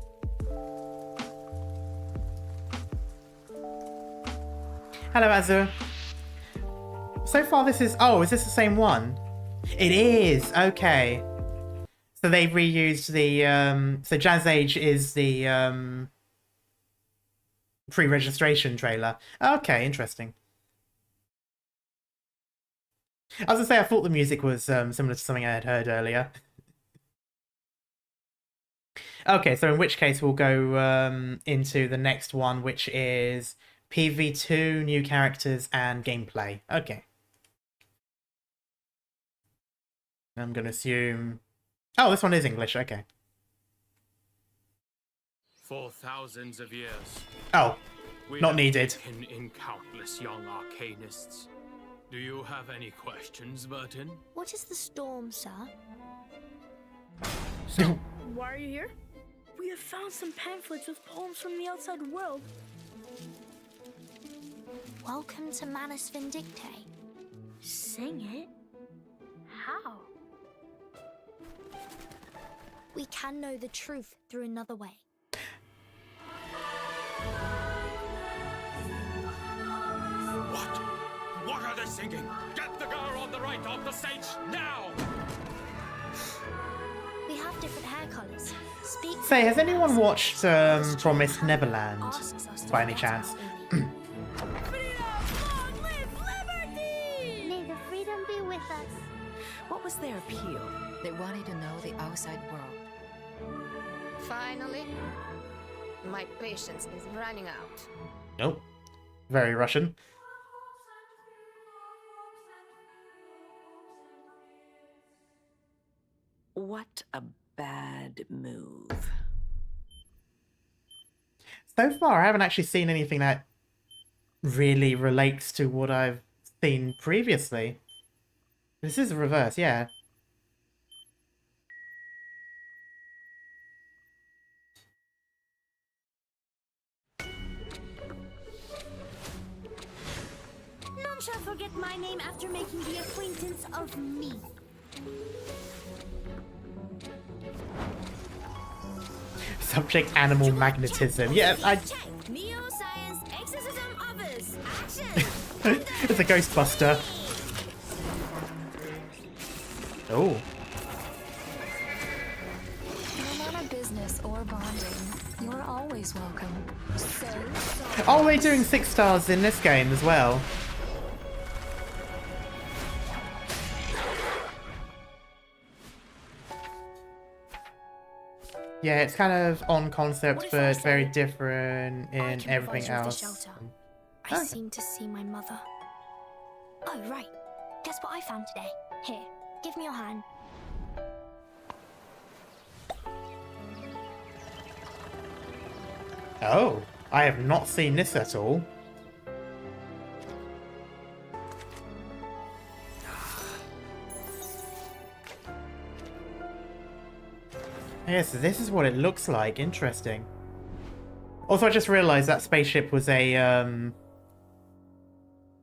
Hello, Azur. So far this is... Oh, is this the same one? It is! Okay. So they've reused the... So Jazz Age is the pre-registration trailer. Okay, interesting. I was gonna say, I thought the music was similar to something I had heard earlier. Okay, so in which case we'll go into the next one, which is PV2, new characters, and gameplay. Okay. I'm gonna assume... Oh, this one is English, okay. For thousands of years, Oh, we not have needed. taken in countless young arcanists. Do you have any questions, Burton? What is the storm, sir? Why are you here? We have found some pamphlets with poems from the outside world. Welcome to Manus Vindicte. Sing it? How? We can know the truth through another way. What? What are they singing? Get the girl on the right off the stage now! We have different hair colours. Speak. Say, has anyone watched Promised Neverland by any chance? Freedom! Long live liberty! May the freedom be with us. What was their appeal? They wanted to know the outside world. Finally, my patience is running out. Nope. Very Russian. What a bad move. So far, I haven't actually seen anything that really relates to what I've seen previously. This is the reverse, yeah. None shall forget my name after making the acquaintance of me. Subject animal magnetism. Yeah, Neo-science exorcism others. Action! it's a Ghostbuster. Oh. No matter business or bonding, you're always welcome. So Oh, they're doing 6 stars in this game as well. Yeah, it's kind of on concept, but very different in everything else. I seem to see my mother. Oh, right. Guess what I found today? Here, give me your hand. Oh, I have not seen this at all. Yes, this is what it looks like. Interesting. Also, I just realized that spaceship was a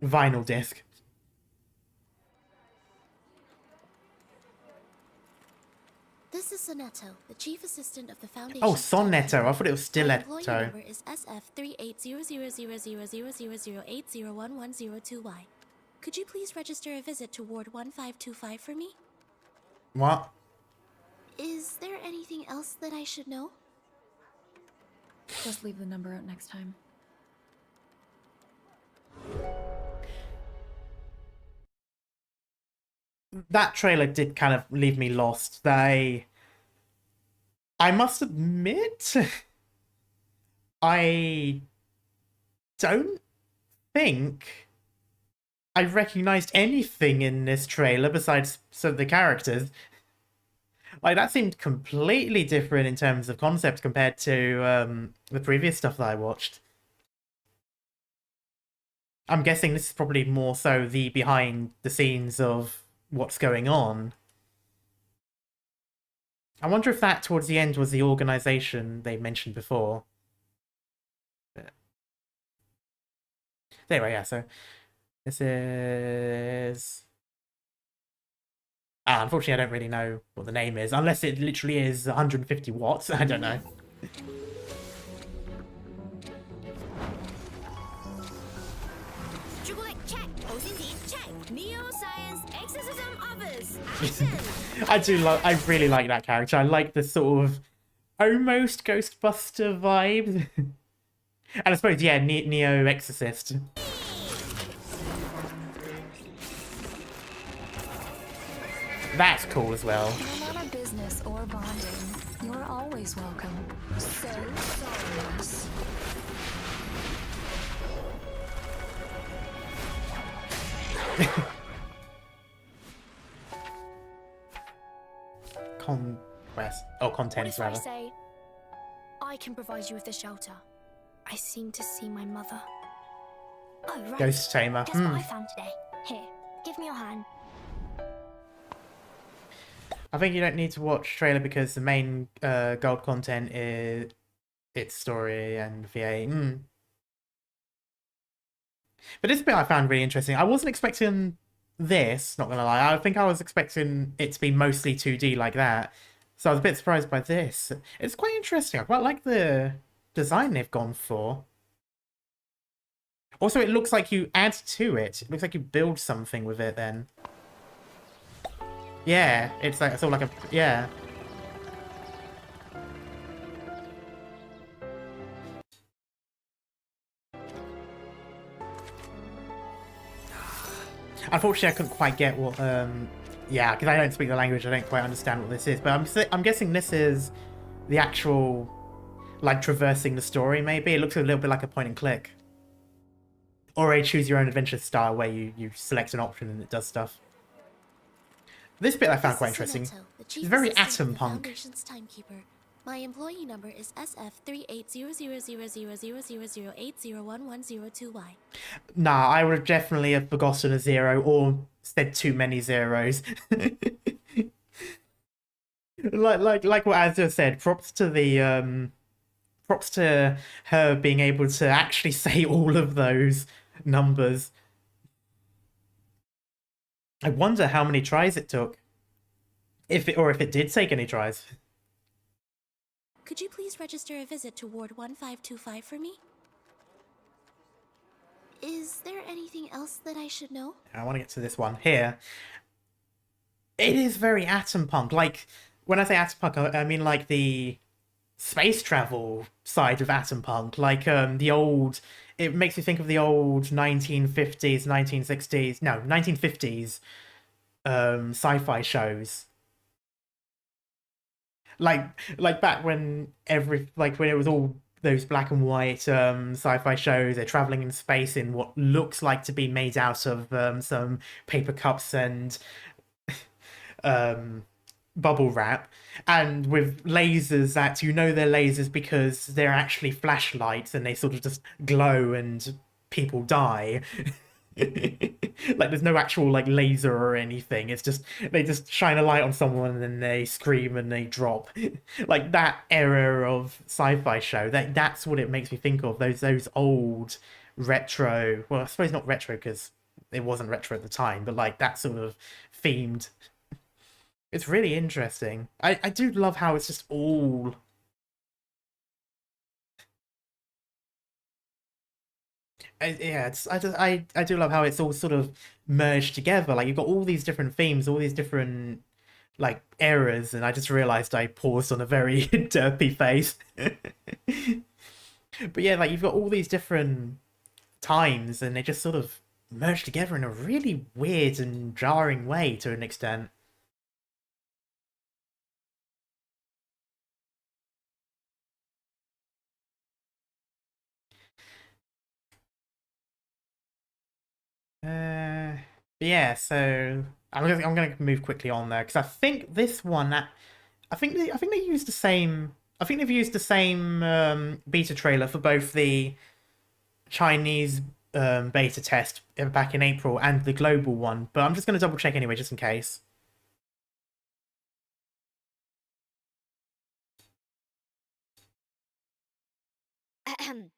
vinyl disc. This is Sonetto, the chief assistant of the Foundation. Oh, Sonetto. I thought it was Stiletto. My employee number is SF38000000801102Y. Could you please register a visit to Ward 1525 for me? What? Is there anything else that I should know? just leave the number out next time. That trailer did kind of leave me lost. I must admit, I don't think I recognized anything in this trailer besides some of the characters. Like, that seemed completely different in terms of concept compared to the previous stuff that I watched. I'm guessing this is probably more so the behind the scenes of what's going on. I wonder if that towards the end was the organization they mentioned before. But anyway, yeah, so this is... unfortunately, I don't really know what the name is, unless it literally is 150 watts. I don't know. check. OCD, check. Neuroscience, exorcism office, action. I really like that character. I like the sort of almost Ghostbuster vibe. And I suppose, yeah, Neo Exorcist. That's cool as well. No matter business or bonding, you're always welcome. So sorry. What if I rather. say, I can provide you with a shelter? I seem to see my mother. Oh, right. Ghost Tamer. Guess what I found today? Here, give me your hand. I think you don't need to watch trailer because the main gold content is its story and VA. But this bit I found really interesting. I wasn't expecting this, not gonna lie. I think I was expecting it to be mostly 2D like that. So I was a bit surprised by this. It's quite interesting. I quite like the design they've gone for. Also, it looks like you add to it. It looks like you build something with it then. Yeah, it's like, it's all like a, yeah. Unfortunately, I couldn't quite get what, yeah, because I don't speak the language, I don't quite understand what this is. But I'm guessing this is the actual, like, traversing the story, maybe. It looks a little bit like a point and click. Or a choose your own adventure style where you select an option and it does stuff. This bit I found quite interesting. It's very atom punk. Timekeeper. My employee number is SF38000000801102Y. Nah, I would definitely have forgotten a zero or said too many zeros. like what Azure said, props to the props to her being able to actually say all of those numbers. I wonder how many tries it took. If it did take any tries. Could you please register a visit to Ward 1525 for me? Is there anything else that I should know? I want to get to this one here. It is very atom punk. Like, when I say atom punk, I mean like the space travel side of atom punk. Like the old, it makes me think of the old 1950s, 1960s, no, 1950s sci-fi shows. Like back when when it was all those black and white sci-fi shows, they're traveling in space in what looks like to be made out of some paper cups and bubble wrap, and with lasers that they're lasers because they're actually flashlights and they sort of just glow and people die. Like there's no actual like laser or anything. It's just they just shine a light on someone and then they scream and they drop. Like that era of sci-fi show. That's what it makes me think of. Those old retro. Well, I suppose not retro because it wasn't retro at the time, but like that sort of themed. It's really interesting. I do love how it's just all. I do love how it's all sort of merged together. Like you've got all these different themes, all these different like eras, and I just realized I paused on a very derpy face. But yeah, like you've got all these different times, and they just sort of merge together in a really weird and jarring way to an extent. Yeah, so I'm gonna move quickly on there because I think this one I think they used the same. I think they've used the same beta trailer for both the Chinese beta test back in April and the global one, but I'm just gonna double check anyway just in case.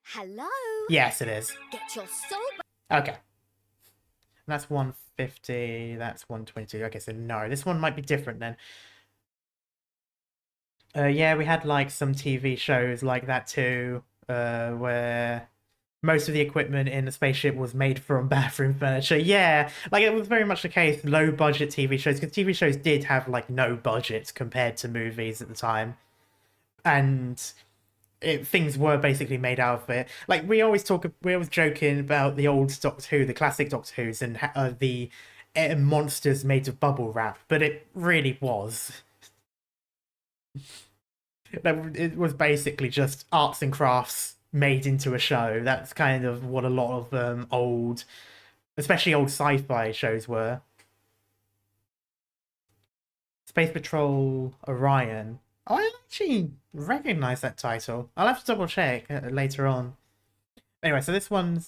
Hello? Yes, it is. Get your soul Okay. That's 150, that's 122. Okay, so no, this one might be different then. Yeah, we had like some TV shows like that too, where most of the equipment in the spaceship was made from bathroom furniture. Yeah, like it was very much the case, low budget TV shows, because TV shows did have like no budget compared to movies at the time. And things were basically made out of it. Like we always joking about the old Doctor Who, the classic Doctor Who's, and the monsters made of bubble wrap, but it really was. It was basically just arts and crafts made into a show. That's kind of what a lot of old, especially old sci-fi shows were. Space Patrol Orion. Oh, I actually recognize that title. I'll have to double check later on. Anyway, so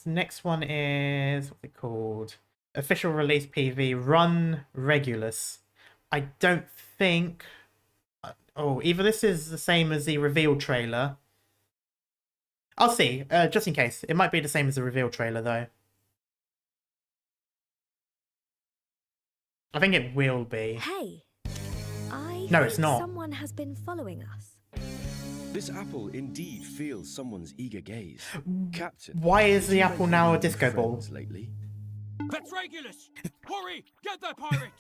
next one is, what's it called? Official release PV, Run Regulus. I don't think... Oh, either this is the same as the reveal trailer. I'll see, just in case. It might be the same as the reveal trailer, though. I think it will be. Hey, No, it's not. Someone has been following us. This apple indeed feels someone's eager gaze. Captain, why is the have you apple made now a any disco ball? friends lately? That's Regulus! Hurry! Get that pirate!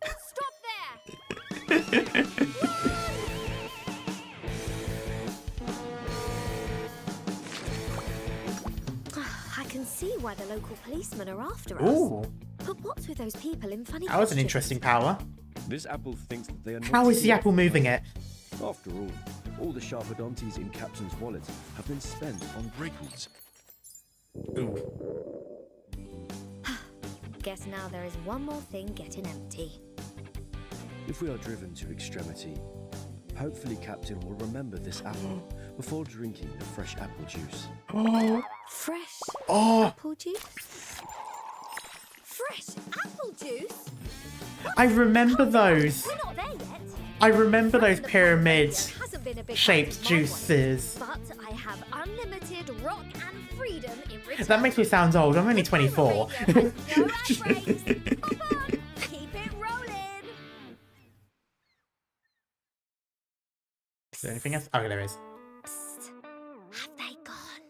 Stop there! I can see why the local policemen are after us. Ooh, But what's with those people in funny that was an costumes? interesting power. This apple thinks that they are not How is the here. apple moving it? After all the sharpodontes in Captain's wallet have been spent on breakers. Guess now there is one more thing getting empty. If we are driven to extremity, hopefully Captain will remember this apple before drinking the fresh apple juice. Oh, Fresh oh! apple juice? Fresh apple juice? I remember those. We're not there yet. I remember those From the pyramid past, there hasn't been a big shaped bite of my wallet, juices. But I have unlimited rock and freedom in return. That makes me sound old. I'm only 24. The radio has no ad breaks. Come on, keep it rolling. Is there anything else? Oh, there is. Psst. Have they gone?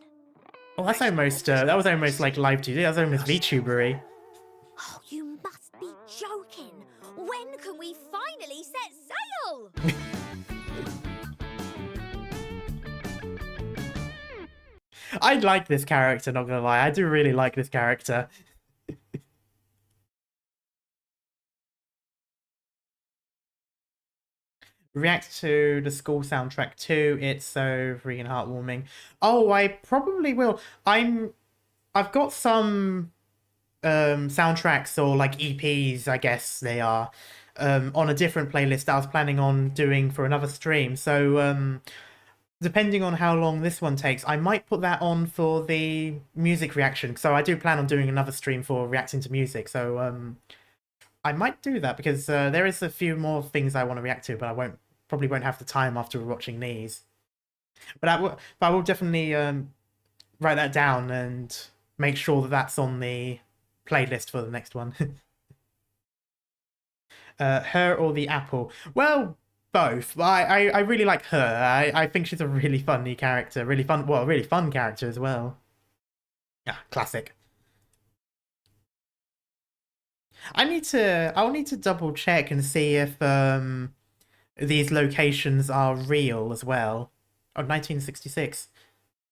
Oh, that's almost, that was almost like live TV. That was almost VTubery. Oh, you must be joking. When can we finally set sail? I like this character, not gonna lie. I do really like this character. React to the school soundtrack too. It's so freaking heartwarming. Oh, I probably will. I've got some soundtracks or like EPs, I guess they are, on a different playlist that I was planning on doing for another stream. So depending on how long this one takes, I might put that on for the music reaction. So I do plan on doing another stream for reacting to music. So I might do that because there is a few more things I want to react to, but I probably won't have the time after watching these. But I will definitely write that down and make sure that that's on the playlist for the next one. Her or the apple? Well, both. I really like her. I think she's a really funny character. Really fun character as well. Yeah, classic. I'll need to double check and see if these locations are real as well. Oh, 1966.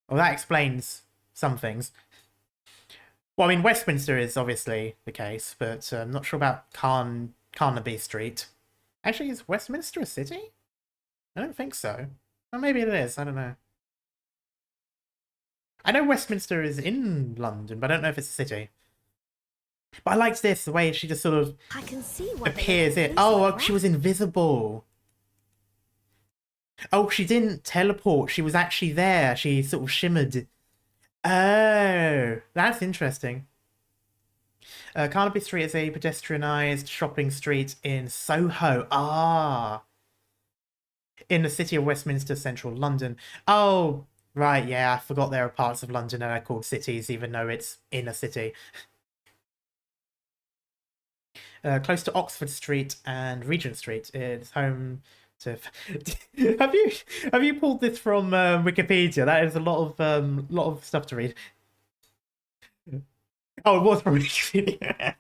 Well, that explains some things. Well, I mean, Westminster is obviously the case, but I'm not sure about Carnaby Street. Actually, is Westminster a city? I don't think so. Or maybe it is, I don't know. I know Westminster is in London, but I don't know if it's a city. But I liked this, the way she just sort of I can see why appears in. Oh, she was invisible. Oh, she didn't teleport. She was actually there. She sort of shimmered. Oh, that's interesting. Carnaby Street is a pedestrianised shopping street in Soho. Ah. In the city of Westminster, central London. Oh, right, yeah, I forgot there are parts of London that are called cities, even though it's in a city. Close to Oxford Street and Regent Street. It's home Have you pulled this from Wikipedia? That is a lot of stuff to read. Oh, it was from Wikipedia.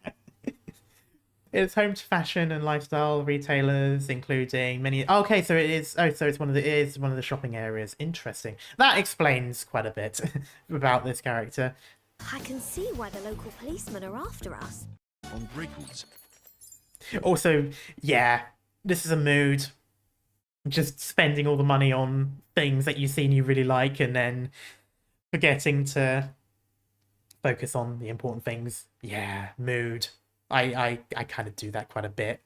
It's home to fashion and lifestyle retailers, including many. Oh, okay, so it is. Oh, so it is one of the shopping areas. Interesting. That explains quite a bit about this character. I can see why the local policemen are after us. On Briggles. Also, yeah, this is a mood. Just spending all the money on things that you've seen you really like, and then forgetting to focus on the important things. Yeah, mood. I kind of do that quite a bit.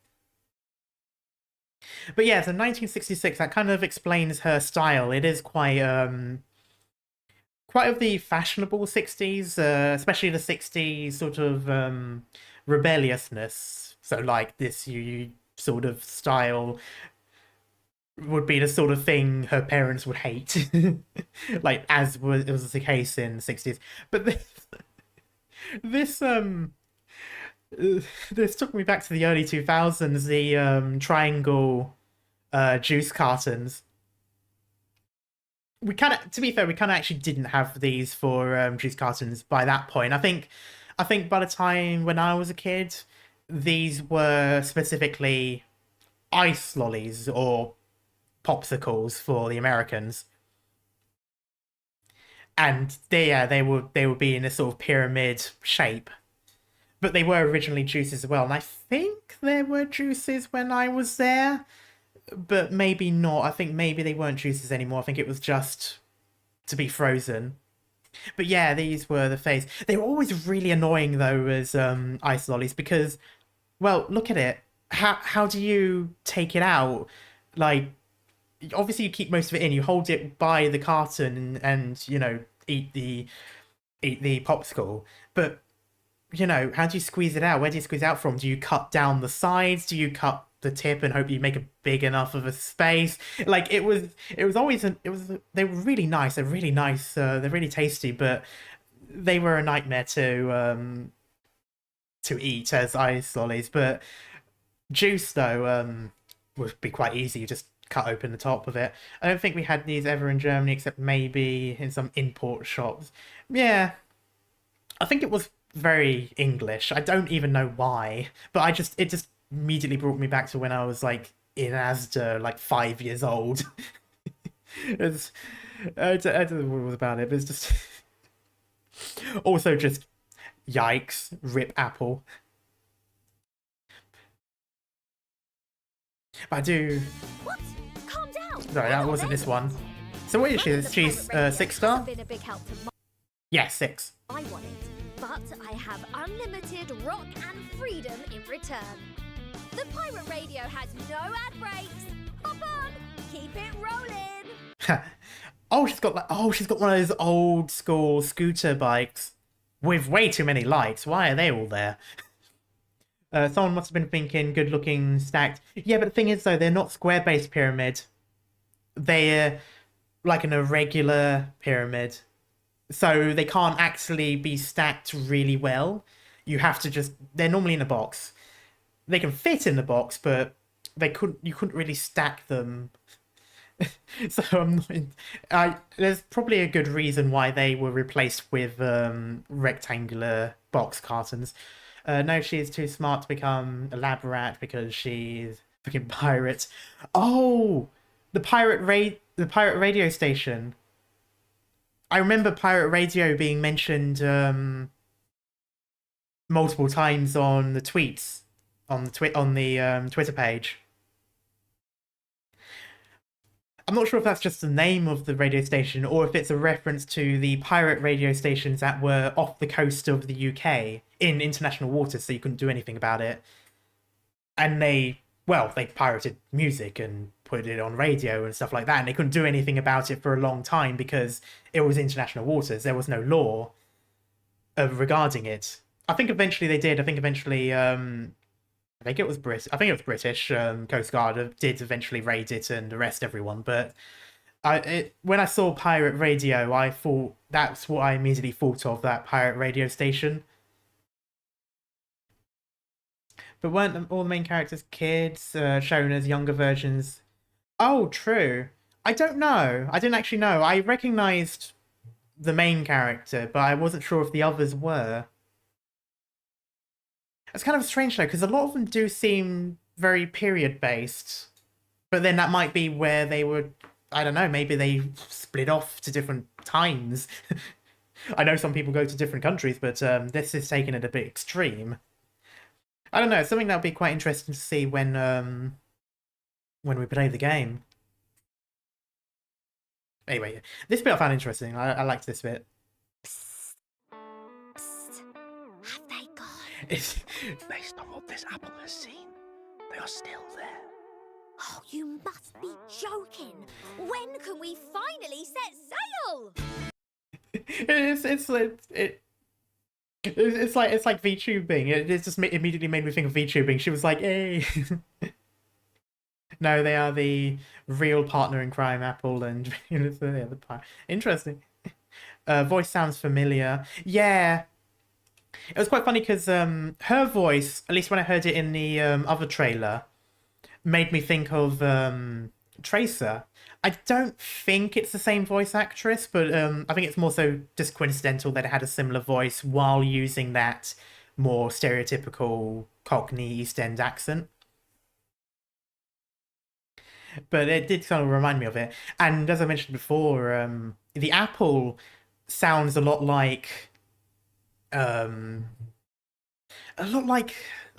But yeah, so 1966, that kind of explains her style. It is quite of the fashionable 60s, especially the 60s sort of rebelliousness. So like this you sort of style would be the sort of thing her parents would hate. Like as was the case in the 60s. But this this took me back to the early 2000s, the triangle juice cartons. We kind of, to be fair, we kind of actually didn't have these for juice cartons by that point. I think by the time when I was a kid, these were specifically ice lollies or popsicles for the Americans. And they would be in a sort of pyramid shape. But they were originally juices as well, and I think there were juices when I was there, but maybe not. I think maybe they weren't juices anymore. I think it was just to be frozen. But yeah, these were the phase. They were always really annoying though as ice lollies because, well, look at it. How do you take it out? Like, obviously you keep most of it in. You hold it by the carton and you know eat the popsicle, but you know, how do you squeeze it out? Where do you squeeze it out from? Do you cut down the sides? Do you cut the tip and hope you make a big enough of a space? Like it was always they were really nice. They're really nice. They're really tasty, but they were a nightmare to eat as ice lollies. But juice though would be quite easy. You just cut open the top of it. I don't think we had these ever in Germany, except maybe in some import shops. Yeah, I think it was very English. I don't even know why, but it just immediately brought me back to when I was like in Asda, like 5 years old. I don't know what it was about it, but it's just also just yikes, rip Apple. But I do. What? Calm down. Sorry, that wasn't this one. So what is she? She's 6-star? Yeah, 6. I want it. But I have unlimited rock and freedom in return. The pirate radio has no ad breaks. Hop on, keep it rolling. she's got one of those old school scooter bikes with way too many lights. Why are they all there? Someone must have been thinking good looking stacked. Yeah, but the thing is though, they're not square-based pyramid. They're like an irregular pyramid. So they can't actually be stacked really well. You have to just... They're normally in a box. They can fit in the box, but you couldn't really stack them. So there's probably a good reason why they were replaced with rectangular box cartons. No, she is too smart to become a lab rat because she's a fucking pirate. Oh! The pirate radio station. I remember pirate radio being mentioned multiple times on the tweets on the Twitter page. I'm not sure if that's just the name of the radio station or if it's a reference to the pirate radio stations that were off the coast of the UK in international waters, so you couldn't do anything about it. And they pirated music and put it on radio and stuff like that, and they couldn't do anything about it for a long time because it was international waters. There was no law regarding it. I think eventually they did. I think it was British Coast Guard did eventually raid it and arrest everyone. But when I saw pirate radio, I thought that's what I immediately thought of, that pirate radio station. But weren't all the main characters kids, shown as younger versions Oh, true. I don't know. I didn't actually know. I recognized the main character, but I wasn't sure if the others were. It's kind of strange though, because a lot of them do seem very period-based. But then that might be where they were, I don't know, maybe they split off to different times. I know some people go to different countries, but this is taking it a bit extreme. I don't know, it's something that would be quite interesting to see when we play the game. Anyway, this bit I found interesting. I liked this bit. Psst. Psst. Have they gone? Based on what this apple has seen, they are still there. Oh, you must be joking! When can we finally set sail? It's like VTubing. It just immediately made me think of VTubing. She was like, "Hey." No, they are the real partner in crime, Apple, and the part. Interesting. Voice sounds familiar. Yeah. It was quite funny because her voice, at least when I heard it in the other trailer, made me think of Tracer. I don't think it's the same voice actress, but I think it's more so just coincidental that it had a similar voice while using that more stereotypical Cockney East End accent. But it did kind of remind me of it. And as I mentioned before, the apple sounds a lot like a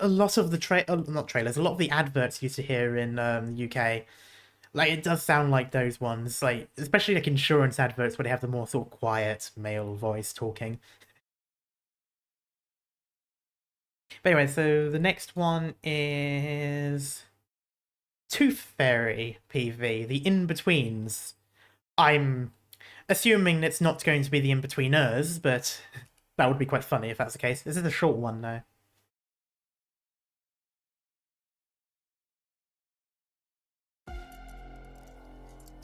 lot of the not trailers, a lot of the adverts you used to hear in the UK. Like, it does sound like those ones, like especially like insurance adverts where they have the more sort of quiet male voice talking. But anyway, so the next one is Tooth Fairy PV, the In-Betweens. I'm assuming it's not going to be the In-Betweeners, but that would be quite funny if that's the case. This is a short one, though.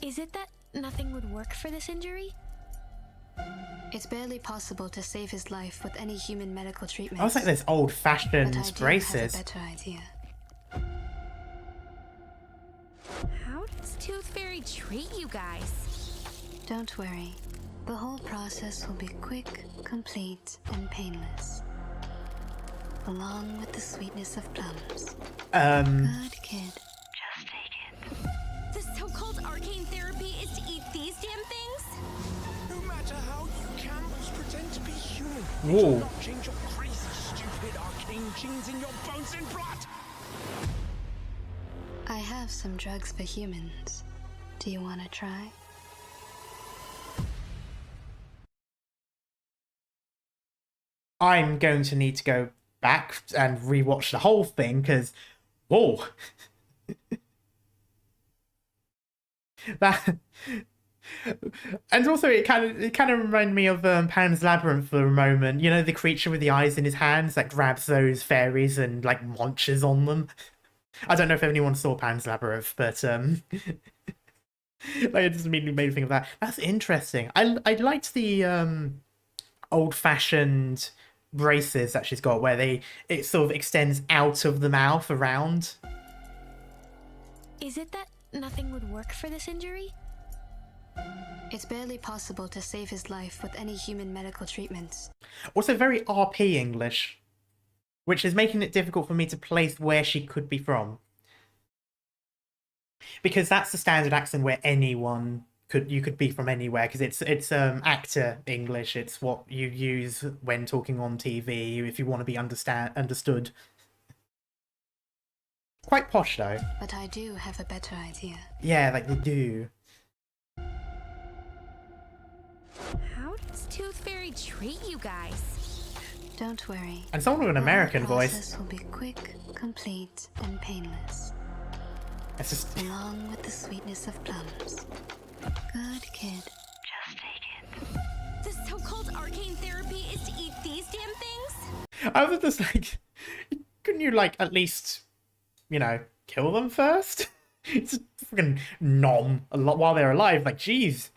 Is it that nothing would work for this injury? It's barely possible to save his life with any human medical treatment. I was like those old-fashioned braces. Have a better idea. How does Tooth Fairy treat you guys? Don't worry. The whole process will be quick, complete, and painless. Along with the sweetness of plums. Good kid. Just take it. The so-called arcane therapy is to eat these damn things? No matter how you camels pretend to be human, Whoa. it will not change your crazy, stupid arcane genes in your bones and blood. I have some drugs for humans. Do you want to try? I'm going to need to go back and rewatch the whole thing because, whoa, that. And also, it kind of reminded me of Pan's Labyrinth for a moment. You know, the creature with the eyes in his hands that grabs those fairies and like munches on them. I don't know if anyone saw Pan's Labyrinth, but like, it just immediately made me think of that. That's interesting. I liked the old-fashioned braces that she's got, where it sort of extends out of the mouth around. Is it that nothing would work for this injury? It's barely possible to save his life with any human medical treatments. Also very RP English, which is making it difficult for me to place where she could be from. Because that's the standard accent where you could be from anywhere, because it's actor English. It's what you use when talking on TV if you want to be understood. Quite posh though. But I do have a better idea. Yeah, like they do. How does Tooth Fairy treat you guys? Don't worry. And someone with an American voice. The process will be quick, complete, and painless. It's just along with the sweetness of plums. Good kid. Just take it. The so-called arcane therapy is to eat these damn things? I was just like, couldn't you like at least, you know, kill them first? It's fucking nom a lot while they're alive. Like, jeez.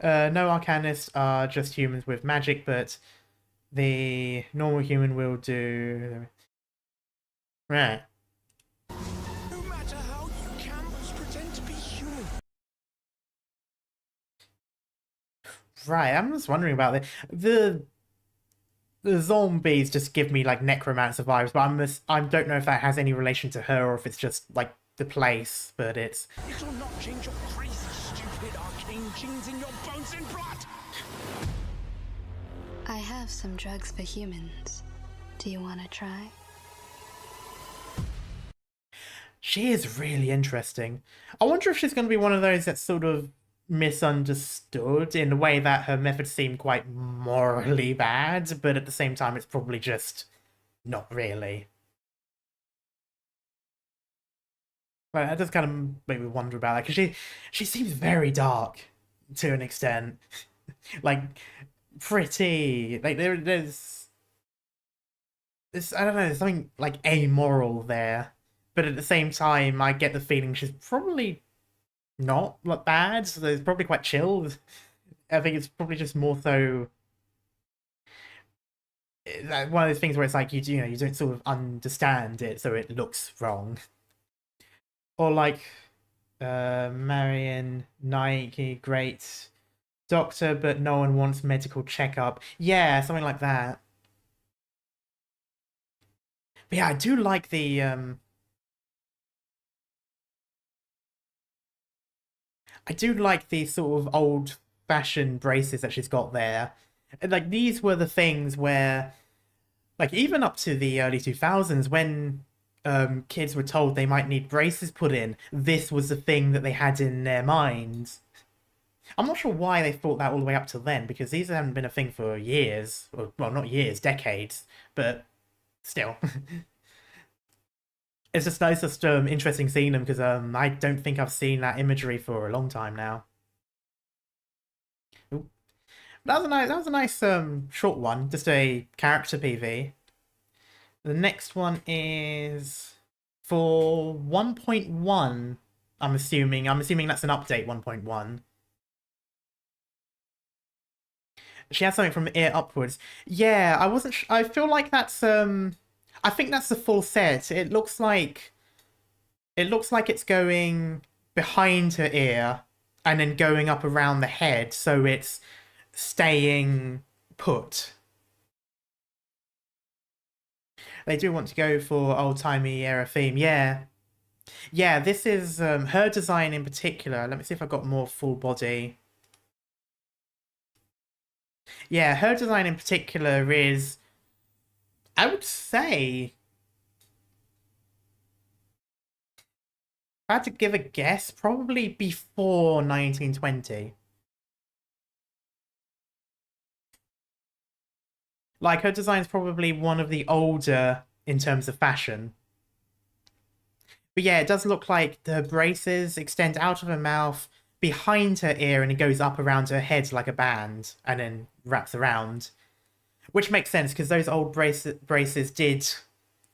No arcanists are just humans with magic, but the normal human will do. Right. No matter how you Right, I'm just wondering about it. The zombies just give me like necromancer vibes, but I don't know if that has any relation to her or if it's just like the place. But it's. It will not change your crazy, stupid arcane genes in your bones and blood. I have some drugs for humans. Do you want to try? She is really interesting. I wonder if she's going to be one of those that's sort of misunderstood in a way that her methods seem quite morally bad, but at the same time it's probably just not really. But that does kind of make me wonder about that, because she seems very dark to an extent. Like, pretty... Like, there's I don't know, there's something, like, amoral there. But at the same time, I get the feeling she's probably not like bad, so it's probably quite chilled. I think it's probably just more so one of those things where it's like you know you don't sort of understand it, so it looks wrong. Or like Marion Nike, great doctor, but no one wants medical checkup. Yeah, something like that. But yeah, I do like the I do like the sort of old-fashioned braces that she's got there. And, like, these were the things where, like, even up to the early 2000s, when kids were told they might need braces put in, this was the thing that they had in their minds. I'm not sure why they thought that all the way up to then, because these haven't been a thing for years. Or, well, not years, decades. But still. It's just nice, just interesting seeing them, because I don't think I've seen that imagery for a long time now. Ooh. That was a nice short one, just a character PV. The next one is for 1.1. I'm assuming that's an update 1.1. She has something from ear upwards. Yeah, I wasn't. I feel like that's I think that's the full set. It looks like it's going behind her ear and then going up around the head, so it's staying put. They do want to go for old-timey era theme. Yeah. Yeah, this is her design in particular. Let me see if I've got more full body. Yeah, her design in particular is, I would say, if I had to give a guess, probably before 1920. Like, her design's probably one of the older in terms of fashion. But yeah, it does look like the braces extend out of her mouth, behind her ear, and it goes up around her head like a band, and then wraps around. Which makes sense, because those old braces did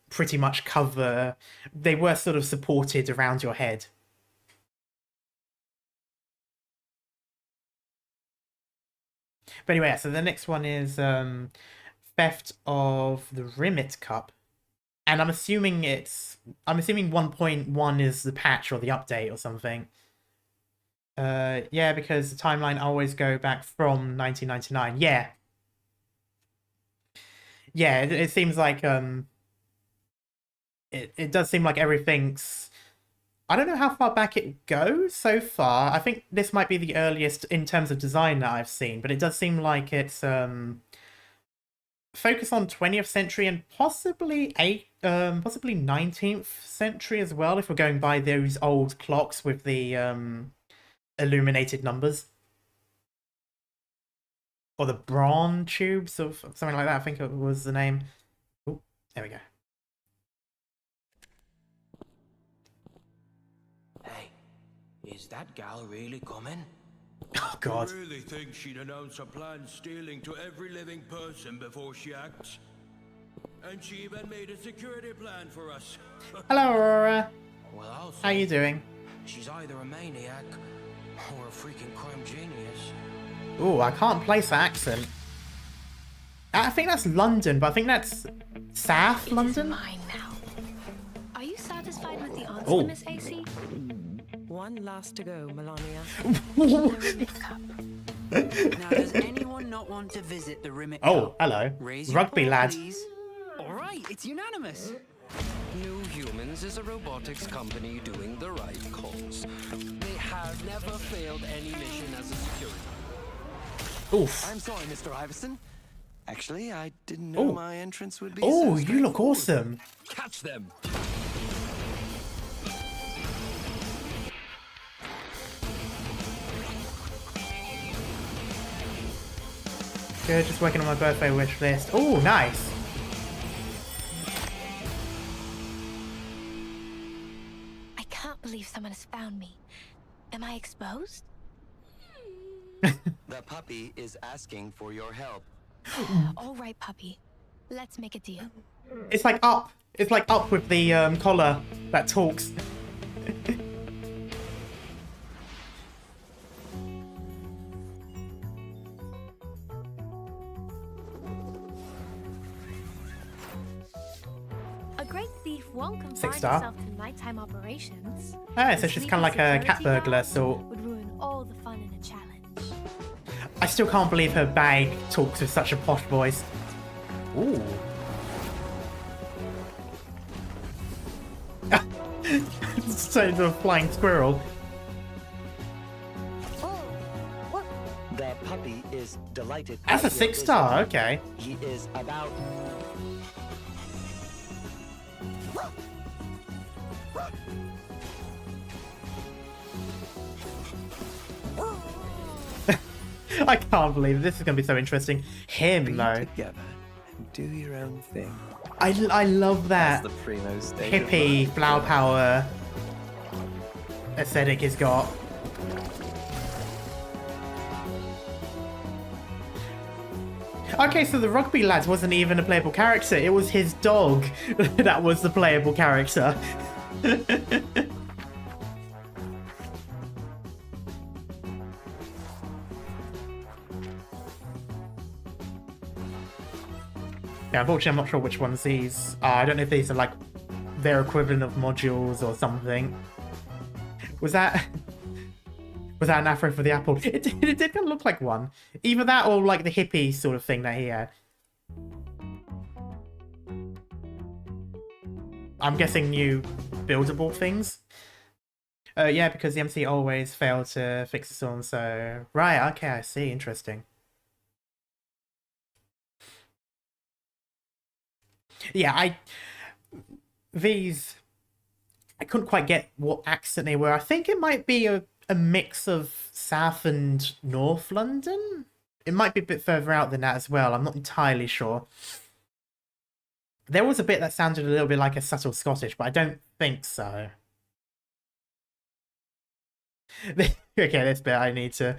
pretty much cover... They were sort of supported around your head. But anyway, so the next one is Theft of the Rimmet Cup. And I'm assuming 1.1 is the patch or the update or something. Yeah, because the timeline always go back from 1999. Yeah. Yeah, it seems like it does seem like everything's... I don't know how far back it goes so far. I think this might be the earliest in terms of design that I've seen, but it does seem like it's focused on 20th century and possibly 19th century as well, if we're going by those old clocks with the illuminated numbers. Or the bronze tubes of something like that, I think it was the name. Oh, there we go. Hey, is that gal really coming? Oh, God. I really think she'd announce her plans stealing to every living person before she acts. And she even made a security plan for us. Hello, Aurora. Well, I'll say, how you doing? She's either a maniac or a freaking crime genius. Ooh, I can't place the accent. I think that's London, but I think that's South London. Mine now. Are you satisfied with the answer, Oh. Miss AC? One last to go, Melania. The Rimmet Cup. Now, does anyone not want to visit the Rimmet Oh, Cup? hello. Raise your Rugby paw, lad. please. All right, it's unanimous. New Humans is a robotics company doing the right cause. They have never failed any mission as a security. Oof. I'm sorry, Mr. Iverson. Actually, I didn't know my entrance would be Oh, so you look awesome. Catch them! Good, just working on my birthday wish list. Oh, nice. I can't believe someone has found me. Am I exposed? The puppy is asking for your help. All right, puppy. Let's make a deal. It's like Up. It's like Up with the collar that talks. A great thief won't confine 6-star. himself to nighttime operations. Ah, so she's kind of like a cat Security burglar, guard so would ruin all the fun in a challenge. I still can't believe her bag talks with such a posh voice. Ooh. So the flying squirrel. The puppy is delighted. That's a by your 6-star, visit. okay. He is about. I can't believe it. This is going to be so interesting. Him, though. Together and do your own thing. I love that That's the primo stage of hippie life. flower power aesthetic he's got. Okay, so the rugby lad wasn't even a playable character. It was his dog that was the playable character. Yeah, unfortunately, I'm not sure which ones these are. I don't know if these are like their equivalent of modules or something. Was that an afro for the apple? It did kind of look like one. Either that or like the hippie sort of thing that he had. I'm guessing new buildable things. Yeah, because the MC always failed to fix the storm, so... Right, okay, I see. Interesting. Yeah, I couldn't quite get what accent they were. I think it might be a mix of South and North London. It might be a bit further out than that as well. I'm not entirely sure. There was a bit that sounded a little bit like a subtle Scottish, but I don't think so. Okay, this bit I need to...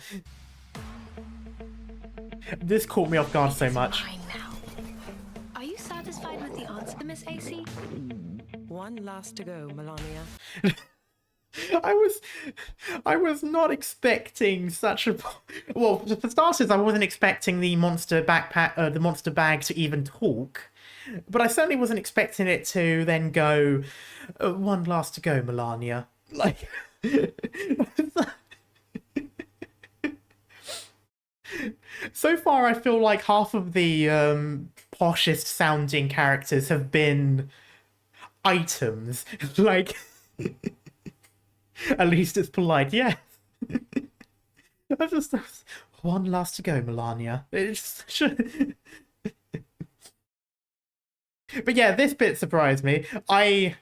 This caught me off guard so much. Mine now. Are you satisfied with the answer, Miss AC? One last to go, Melania. I was not expecting such a... Well, for starters, I wasn't expecting the monster backpack, the monster bag to even talk. But I certainly wasn't expecting it to then go, one last to go, Melania. Like... So far, I feel like half of the poshest sounding characters have been items. Like, at least it's polite, yeah. I just one last to go, Melania. It's But yeah, this bit surprised me. I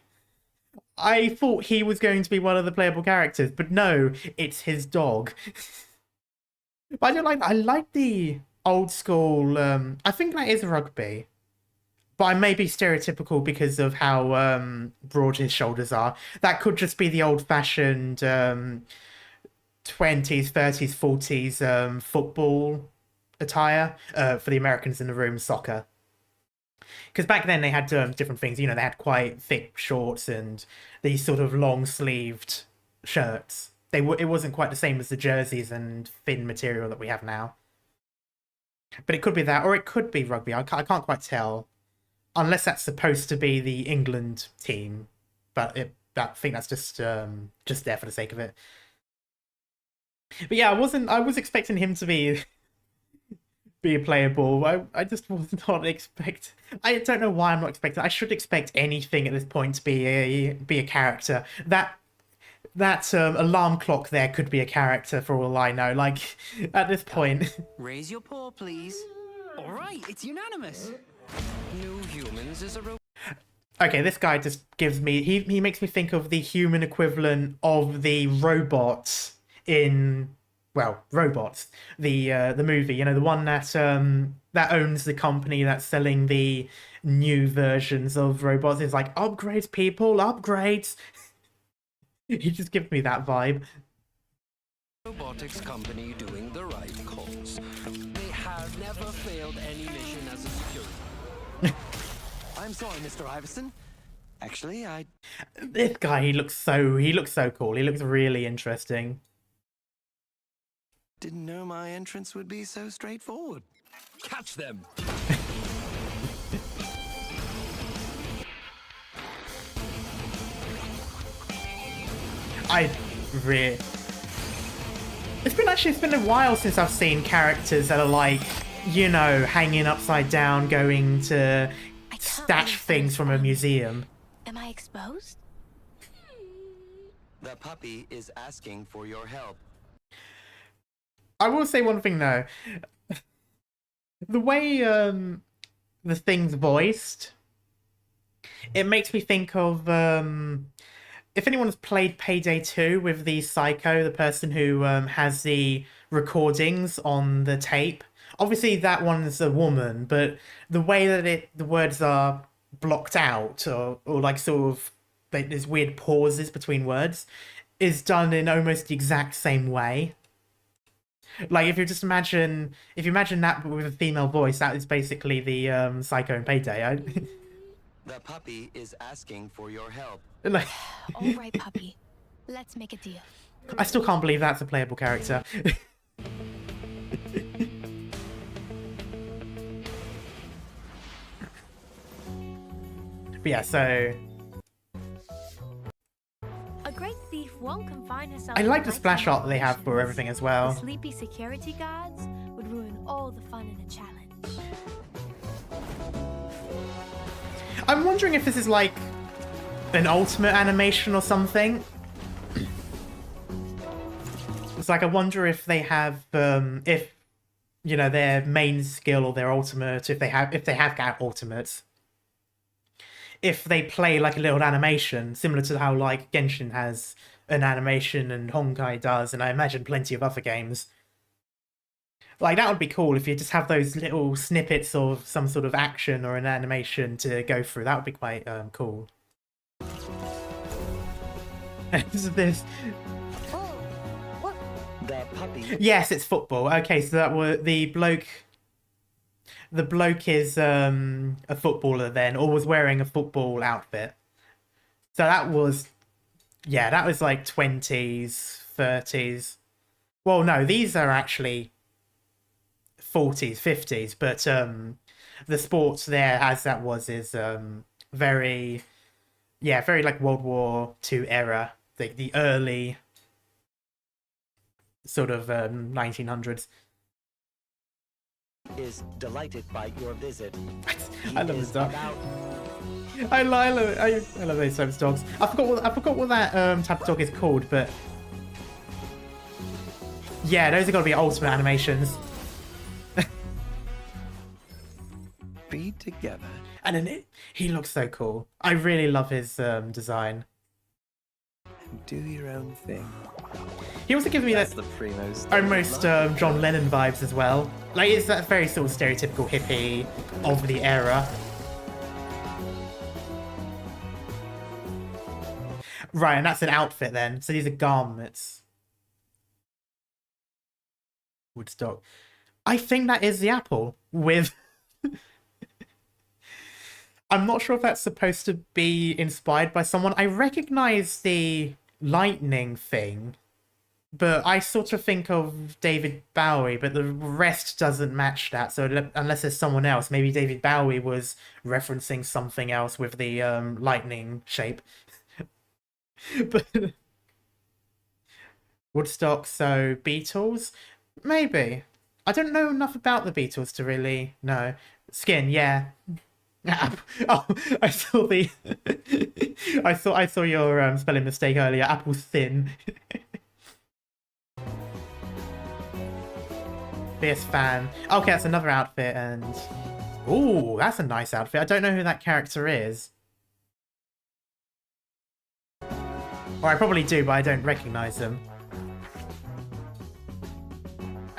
thought he was going to be one of the playable characters, but no, it's his dog. But I like the old school, I think that is rugby. But I may be stereotypical because of how broad his shoulders are. That could just be the old-fashioned 20s, 30s, 40s football attire for the Americans in the room, soccer. Because back then they had different things. You know, they had quite thick shorts and these sort of long-sleeved shirts. It wasn't quite the same as the jerseys and thin material that we have now. But it could be that, or it could be rugby. I can't quite tell. Unless that's supposed to be the England team. But I think that's just there for the sake of it. But yeah, I was expecting him to be playable. I just was not expect. I don't know why I'm not expecting. I should expect anything at this point to be a character. That alarm clock there could be a character for all I know. Like at this point. Raise your paw, please. All right, it's unanimous. New Humans is a Okay, this guy just gives me he makes me think of the human equivalent of the robots in Robots, the movie, you know, the one that that owns the company that's selling the new versions of robots. It's like upgrades, people, upgrades. He just gives me that vibe. robotics company doing the right calls. They have never failed any mission as a security. I'm sorry, Mr. Iverson. Actually, This guy, he looks so cool. He looks really interesting. didn't know my entrance would be so straightforward. Catch them! It's been a while since I've seen characters that are like, you know, hanging upside down, going to snatch things from a museum. Am I exposed? The puppy is asking for your help. I will say one thing though. The way the thing's voiced, it makes me think of if anyone's played Payday 2 with the Psycho, the person who has the recordings on the tape. Obviously that one's a woman, but the way that the words are blocked out or like sort of like there's weird pauses between words is done in almost the exact same way. Like if you imagine that but with a female voice, that is basically the Psycho and Payday. The puppy is asking for your help. Like, All right, puppy. Let's make a deal. I still can't believe that's a playable character. But yeah, so A great thief won't confine herself. I to like the nighttime splash art that they have for everything as well. The sleepy security guards would ruin all the fun in a challenge. I'm wondering if this is like an ultimate animation or something. It's like I wonder if they have if you know their main skill or their ultimate, if they have ultimates, if they play like a little animation similar to how like Genshin has an animation and Honkai does, and I imagine plenty of other games. Like that would be cool if you just have those little snippets of some sort of action or an animation to go through. That would be quite cool. This. The puppy. Yes, it's football. Okay, so that was the bloke. The bloke is a footballer then, or was wearing a football outfit. So that was, yeah, that was like 20s, 30s. Well, no, these are actually 40s, 50s, but the sports there, as that was, is very like World War II era, the early sort of 1900s. Is delighted by your visit. I love this dog. I love those types of dogs. I forgot what that type of dog is called, but yeah, those are gotta be ultimate animations. Be together. And then he looks so cool. I really love his design. Do your own thing. He also gives me that almost John Lennon vibes as well. Like it's that very sort of stereotypical hippie of the era. Right, and that's an outfit then. So these are garments. Woodstock. I think that is the apple with... I'm not sure if that's supposed to be inspired by someone. I recognize the lightning thing, but I sort of think of David Bowie, but the rest doesn't match that. So unless there's someone else, maybe David Bowie was referencing something else with the lightning shape. But Woodstock, so Beatles? Maybe. I don't know enough about the Beatles to really know. Skin, yeah. Oh, I saw the I saw your spelling mistake earlier. Apple thin. Fierce fan. Okay, that's another outfit, and ooh, that's a nice outfit. I don't know who that character is. Or I probably do, but I don't recognize them.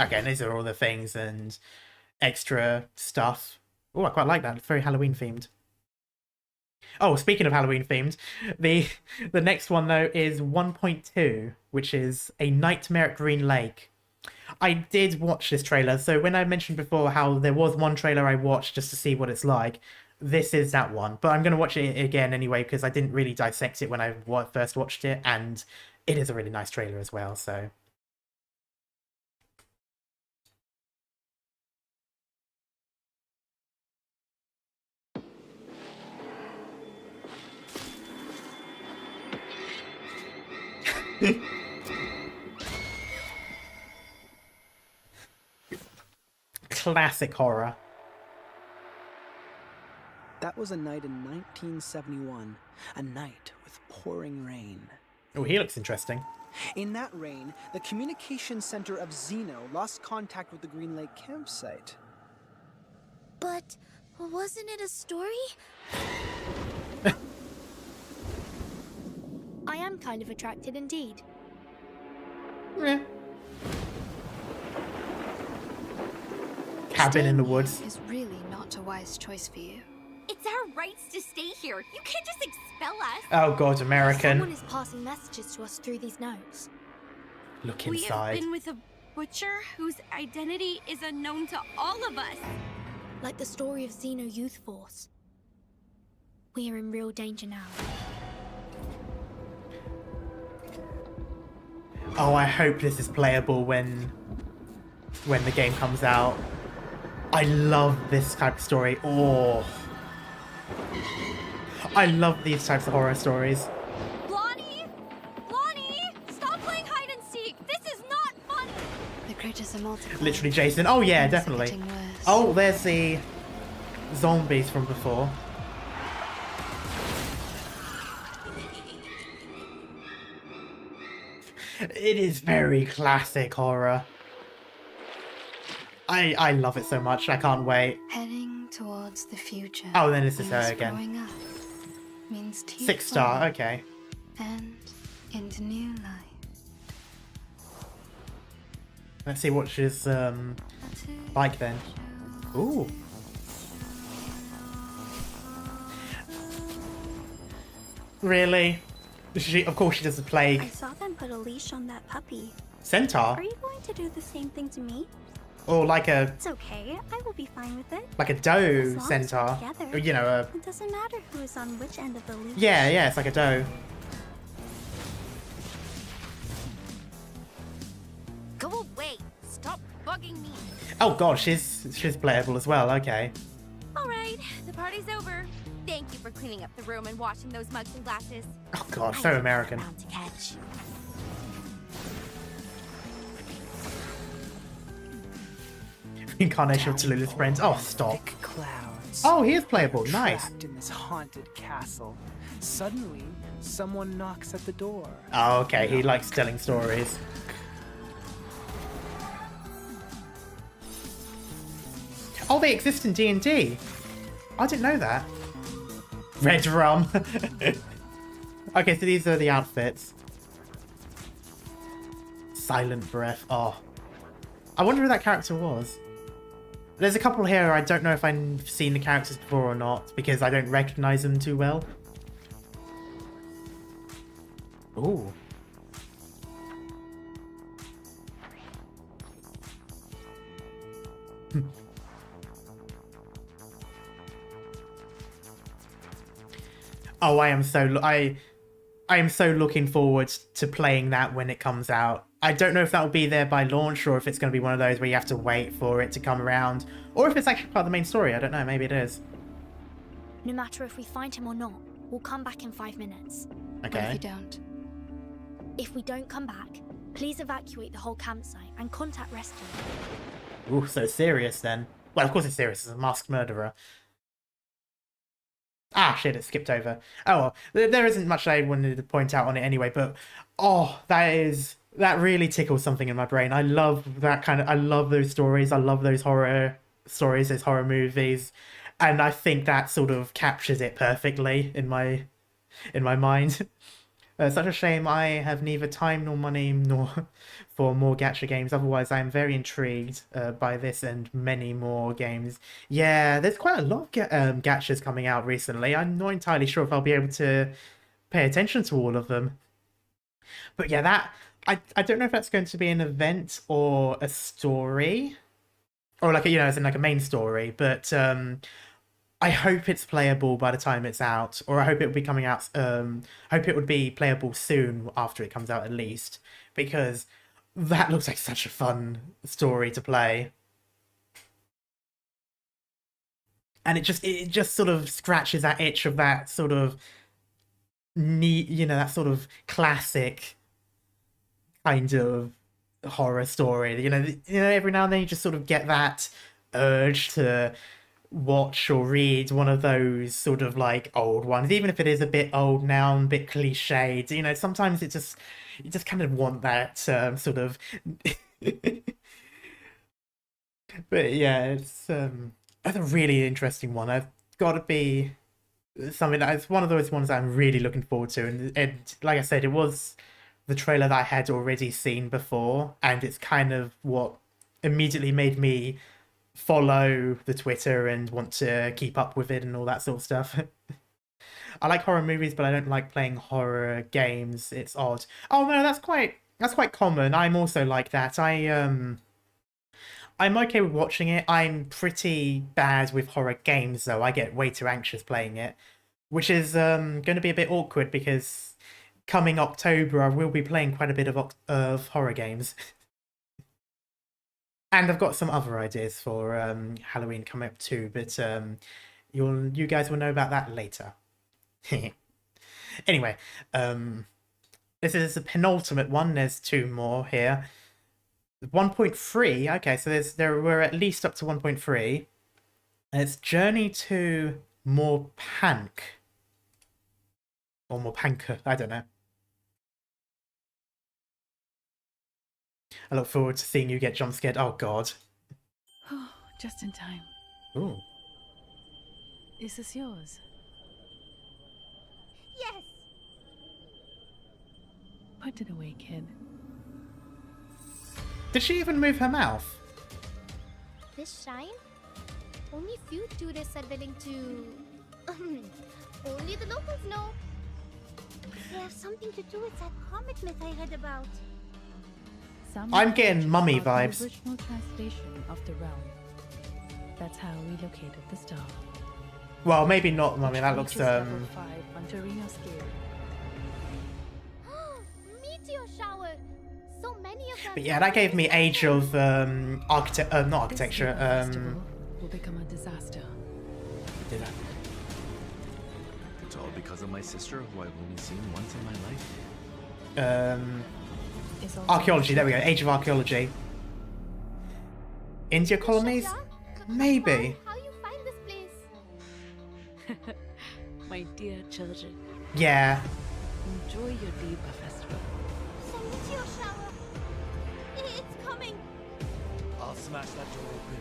Okay, and these are all the things and extra stuff. Oh, I quite like that. It's very Halloween themed. Oh, speaking of Halloween themed, the next one though is 1.2, which is A Nightmare at Green Lake. I did watch this trailer, so when I mentioned before how there was one trailer I watched just to see what it's like, this is that one. But I'm going to watch it again anyway because I didn't really dissect it when I first watched it, and it is a really nice trailer as well, so... Classic horror. That was a night in 1971, a night with pouring rain. Oh, he looks interesting. In that rain, the communication center of Xeno lost contact with the Green Lake campsite. But wasn't it a story? I am kind of attracted indeed. Yeah. Cabin in the woods. Is really not a wise choice for you. It's our rights to stay here. You can't just expel us. Oh god, American. Someone is passing messages to us through these notes. Look We inside. have been with a butcher whose identity is unknown to all of us. Like the story of Xeno Youth Force. We are in real danger now. Oh, I hope this is playable when the game comes out. I love this type of story. Oh. I love these types of horror stories. Lonnie! Lonnie! Stop playing hide and seek! This is not fun! The critters are multiplying. Literally Jason. Oh yeah, Things are definitely. getting worse. Oh, there's the zombies from before. It is very classic horror. I love it so much. I can't wait. Heading towards the future. Oh, then this is her means again. Growing up means 6 star, forward okay. And into new life. Let's see what she's like then. Ooh. Really? Of course she does the plague. I saw them put a leash on that puppy. Centaur? Are you going to do the same thing to me? Or like a It's okay. I will be fine with it. like a doe As long as we're centaur. together. Or, you know, It doesn't matter who is on which end of the leash. yeah, it's like a doe. Go away! Stop bugging me! Oh god, she's playable as well, okay. Alright, the party's over. Thank you for cleaning up the room and washing those mugs and glasses. Oh god, so American. Bound to catch. Incarnation of Tallulah's friends. Oh, stop. Clouds. Oh, he is playable. Nice. Trapped in this haunted castle. Suddenly, someone knocks at the door. Oh, okay, he likes telling stories. Oh, they exist in D&D. I didn't know that. Red rum. Okay, so these are the outfits. Silent breath. Oh. I wonder who that character was. There's a couple here I don't know if I've seen the characters before or not, because I don't recognize them too well. Ooh. Oh, I am so looking forward to playing that when it comes out. I don't know if that will be there by launch or if it's going to be one of those where you have to wait for it to come around, or if it's actually part of the main story. I don't know, maybe it is. No matter if we find him or not, we'll come back in 5 minutes. Okay. What if you don't? If we don't come back, Please evacuate the whole campsite and contact rescue. Ooh, so serious then. Well, of course it's serious. It's a masked murderer. Ah, shit, it skipped over. Oh, well, there isn't much I wanted to point out on it anyway, but oh, that really tickles something in my brain. I love that I love those stories. I love those horror stories, those horror movies, and I think that sort of captures it perfectly in my mind. Such a shame I have neither time nor money nor for more gacha games. Otherwise, I am very intrigued by this and many more games. Yeah, there's quite a lot of gachas coming out recently. I'm not entirely sure if I'll be able to pay attention to all of them. But yeah, I don't know if that's going to be an event or a story, or like as in like a main story. But I hope it's playable by the time it's out, or I hope it will be coming out. Hope it would be playable soon after it comes out, at least, because that looks like such a fun story to play, and it just sort of scratches that itch of that sort of that sort of classic kind of horror story. Every now and then you just sort of get that urge to watch or read one of those sort of like old ones, even if it is a bit old now and a bit cliched. Sometimes you just kind of want that sort of but yeah, it's that's a really interesting one. I've got to be something it's one of those ones that I'm really looking forward to, and like I said, it was the trailer that I had already seen before, and it's kind of what immediately made me follow the Twitter and want to keep up with it and all that sort of stuff. I like horror movies, but I don't like playing horror games. It's odd. Oh no, that's quite common. I'm also like that. I'm okay with watching it. I'm pretty bad with horror games though. I get way too anxious playing it, which is going to be a bit awkward because coming October I will be playing quite a bit of horror games. And I've got some other ideas for Halloween coming up too, but you guys will know about that later. Anyway, this is the penultimate one. There's 2 more here. 1.3. Okay, so we're at least up to 1.3. And it's Journey to Morpank. Or Morpanka, I don't know. I look forward to seeing you get jump scared. Oh god. Oh, just in time. Ooh. Is this yours? Yes! Put it away, kid. Did she even move her mouth? This shine? Only few tourists are willing to... Only the locals know. They have something to do with that comet myth I heard about. I'm getting mummy vibes. The original translation of the realm. That's how we located the star. Well, maybe not mummy. That looks Level 5 on Torino scale. Meteor shower. So many of them. But yeah, that gave me Age of not architecture. Will become a disaster. Did I? It's all because of my sister, who I've only seen once in my life. Archaeology, there we go. Age of Archaeology. India colonies? Maybe. How you find this place? My dear children. Yeah. Enjoy your Diva festival. So meteor shower. It's coming. I'll smash that door open,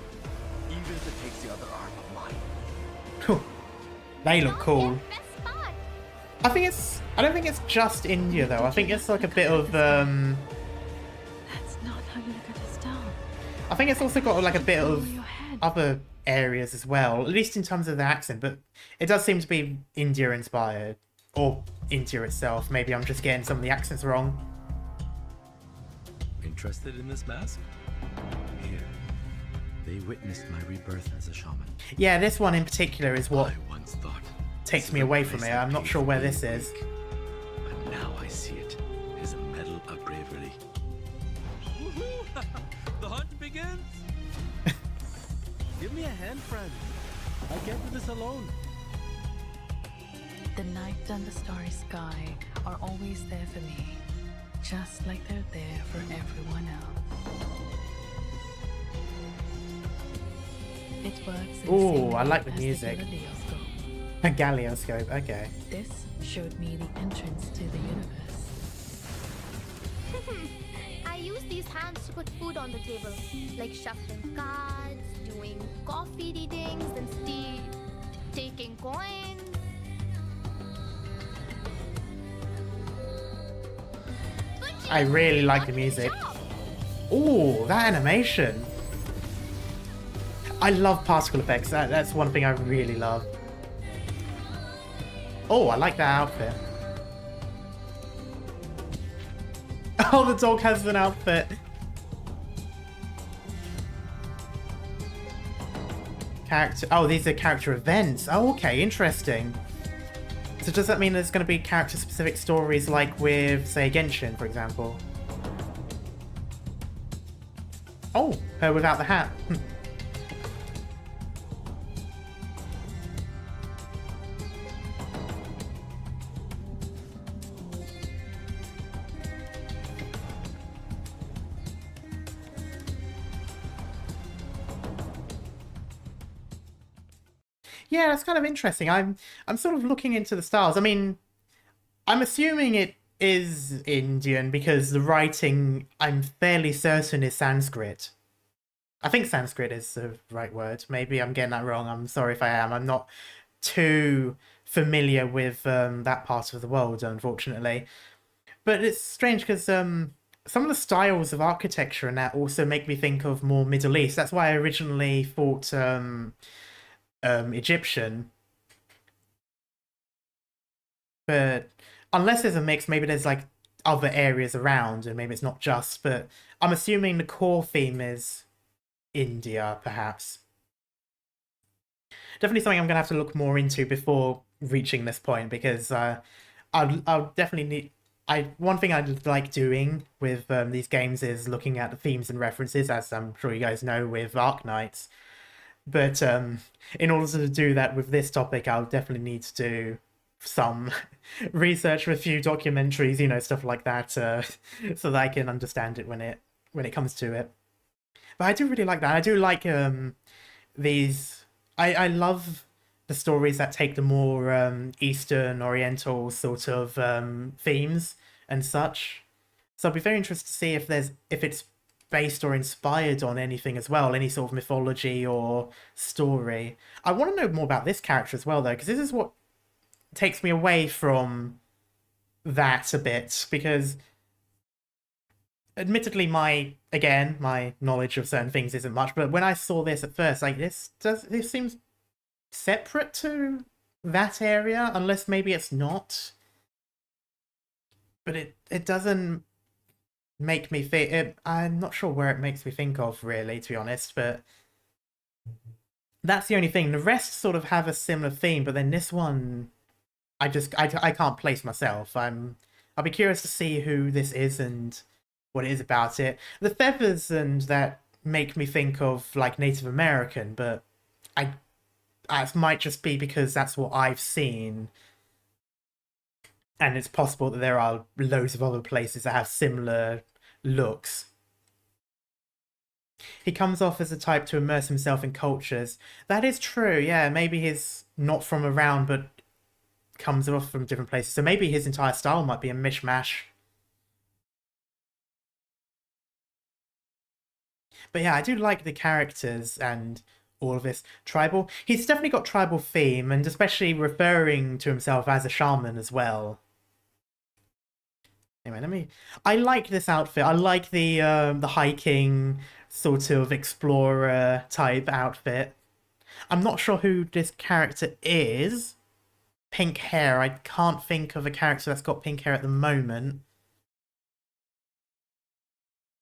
even if it takes the other arm of mine. Cool. They look cool. I don't think it's just India though. I think it's like a bit of That's not how you look at a star. I think it's also got like a bit of other areas as well, at least in terms of the accent, but it does seem to be India inspired, or India itself. Maybe I'm just getting some of the accents wrong. Interested in this mask? Here. They witnessed my rebirth as a shaman. Yeah, this one in particular is what I once thought takes me away from it. I'm not sure where this is. But now I see it as a medal of bravery. The hunt begins! Give me a hand, friend. I can't do this alone. The night and the starry sky are always there for me, just like they're there for everyone else. It works. Oh, I like the music. A A galeoscope, okay. This showed me the entrance to the universe. I use these hands to put food on the table, like shuffling cards, doing coffee readings, and taking coins. I really like the music. Oh, that animation. I love particle effects. That's one thing I really love. Oh, I like that outfit. Oh, the dog has an outfit. Character. Oh, these are character events. Oh, okay, interesting. So does that mean there's going to be character-specific stories like with, say, Genshin, for example? Oh, her without the hat. Yeah, that's kind of interesting. I'm sort of looking into the styles. I mean, I'm assuming it is Indian because the writing, I'm fairly certain, is Sanskrit. I think Sanskrit is the right word. Maybe I'm getting that wrong. I'm sorry if I am. I'm not too familiar with that part of the world, unfortunately. But it's strange because some of the styles of architecture and that also make me think of more Middle East. That's why I originally thought Egyptian. But unless there's a mix, maybe there's like other areas around and maybe it's not just, but I'm assuming the core theme is India, perhaps. Definitely something I'm gonna have to look more into before reaching this point because I'll definitely need. One thing I like doing with these games is looking at the themes and references, as I'm sure you guys know with Arknights. But in order to do that with this topic, I'll definitely need to do some research with a few documentaries, you know, stuff like that, so that I can understand it when it comes to it. But I do really like that. I do like these. I love the stories that take the more Eastern, Oriental sort of themes and such. So I'll be very interested to see if it's based or inspired on anything as well, any sort of mythology or story. I want to know more about this character as well, though, because this is what takes me away from that a bit, because admittedly my knowledge of certain things isn't much, but when I saw this at first, like, this seems separate to that area, unless maybe it's not. But it doesn't make me think. I'm not sure where it makes me think of, really, to be honest, but that's the only thing. The rest sort of have a similar theme, but then this one, I can't place myself. I'll be curious to see who this is and what it is about it. The feathers and that make me think of like Native American, but it might just be because that's what I've seen. And it's possible that there are loads of other places that have similar looks. He comes off as a type to immerse himself in cultures. That is true, yeah. Maybe he's not from around, but comes off from different places. So maybe his entire style might be a mishmash. But yeah, I do like the characters and all of this. Tribal. He's definitely got tribal theme, and especially referring to himself as a shaman as well. Anyway, I like this outfit. I like the hiking sort of explorer type outfit. I'm not sure who this character is. Pink hair. I can't think of a character that's got pink hair at the moment.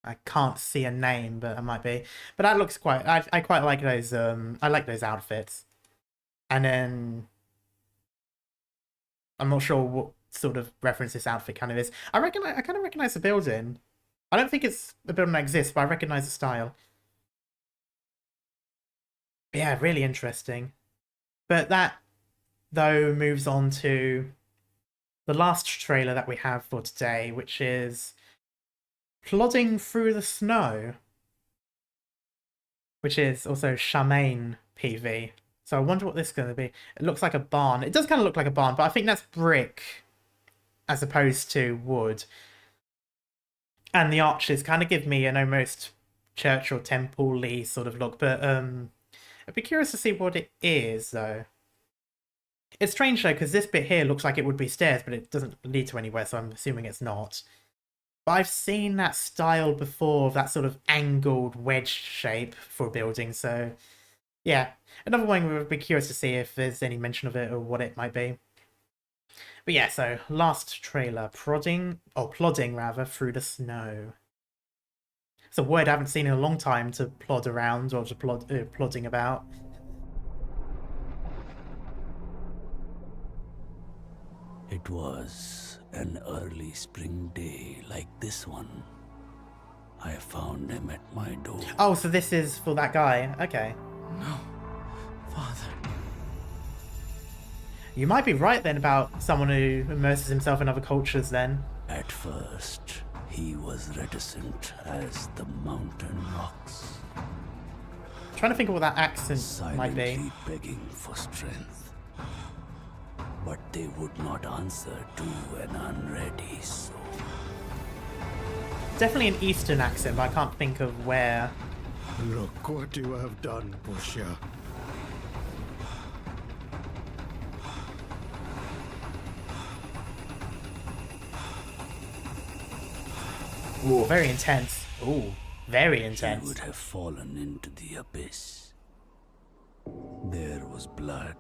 I can't see a name, but it might be. But that looks quite. I quite like those. I like those outfits. And then I'm not sure what sort of reference this outfit kind of is. I kind of recognize the building. I don't think it's the building that exists, but I recognize the style. Yeah, really interesting. But that, though, moves on to the last trailer that we have for today, which is Plodding through the snow, which is also Charmaine PV. So I wonder what this is going to be. It looks like a barn. It does kind of look like a barn, but I think that's brick as opposed to wood. And the arches kind of give me an almost church or temple-y sort of look, but I'd be curious to see what it is, though. It's strange, though, because this bit here looks like it would be stairs, but it doesn't lead to anywhere, so I'm assuming it's not. But I've seen that style before, that sort of angled wedge shape for a building, so yeah. Another one we would be curious to see if there's any mention of it or what it might be. But yeah, so last trailer, plodding through the snow. It's a word I haven't seen in a long time, to plod around or to plodding about. It was an early spring day like this one. I found him at my door. Oh, so this is for that guy. Okay. No, Father. You might be right then about someone who immerses himself in other cultures then. At first, he was reticent as the mountain rocks. Trying to think of what that accent might be. Silently begging for strength. But they would not answer to an unready soul. Definitely an Eastern accent, but I can't think of where. Look what you have done, Pusha. Ooh, very intense. Ooh, very intense. He would have fallen into the abyss. There was blood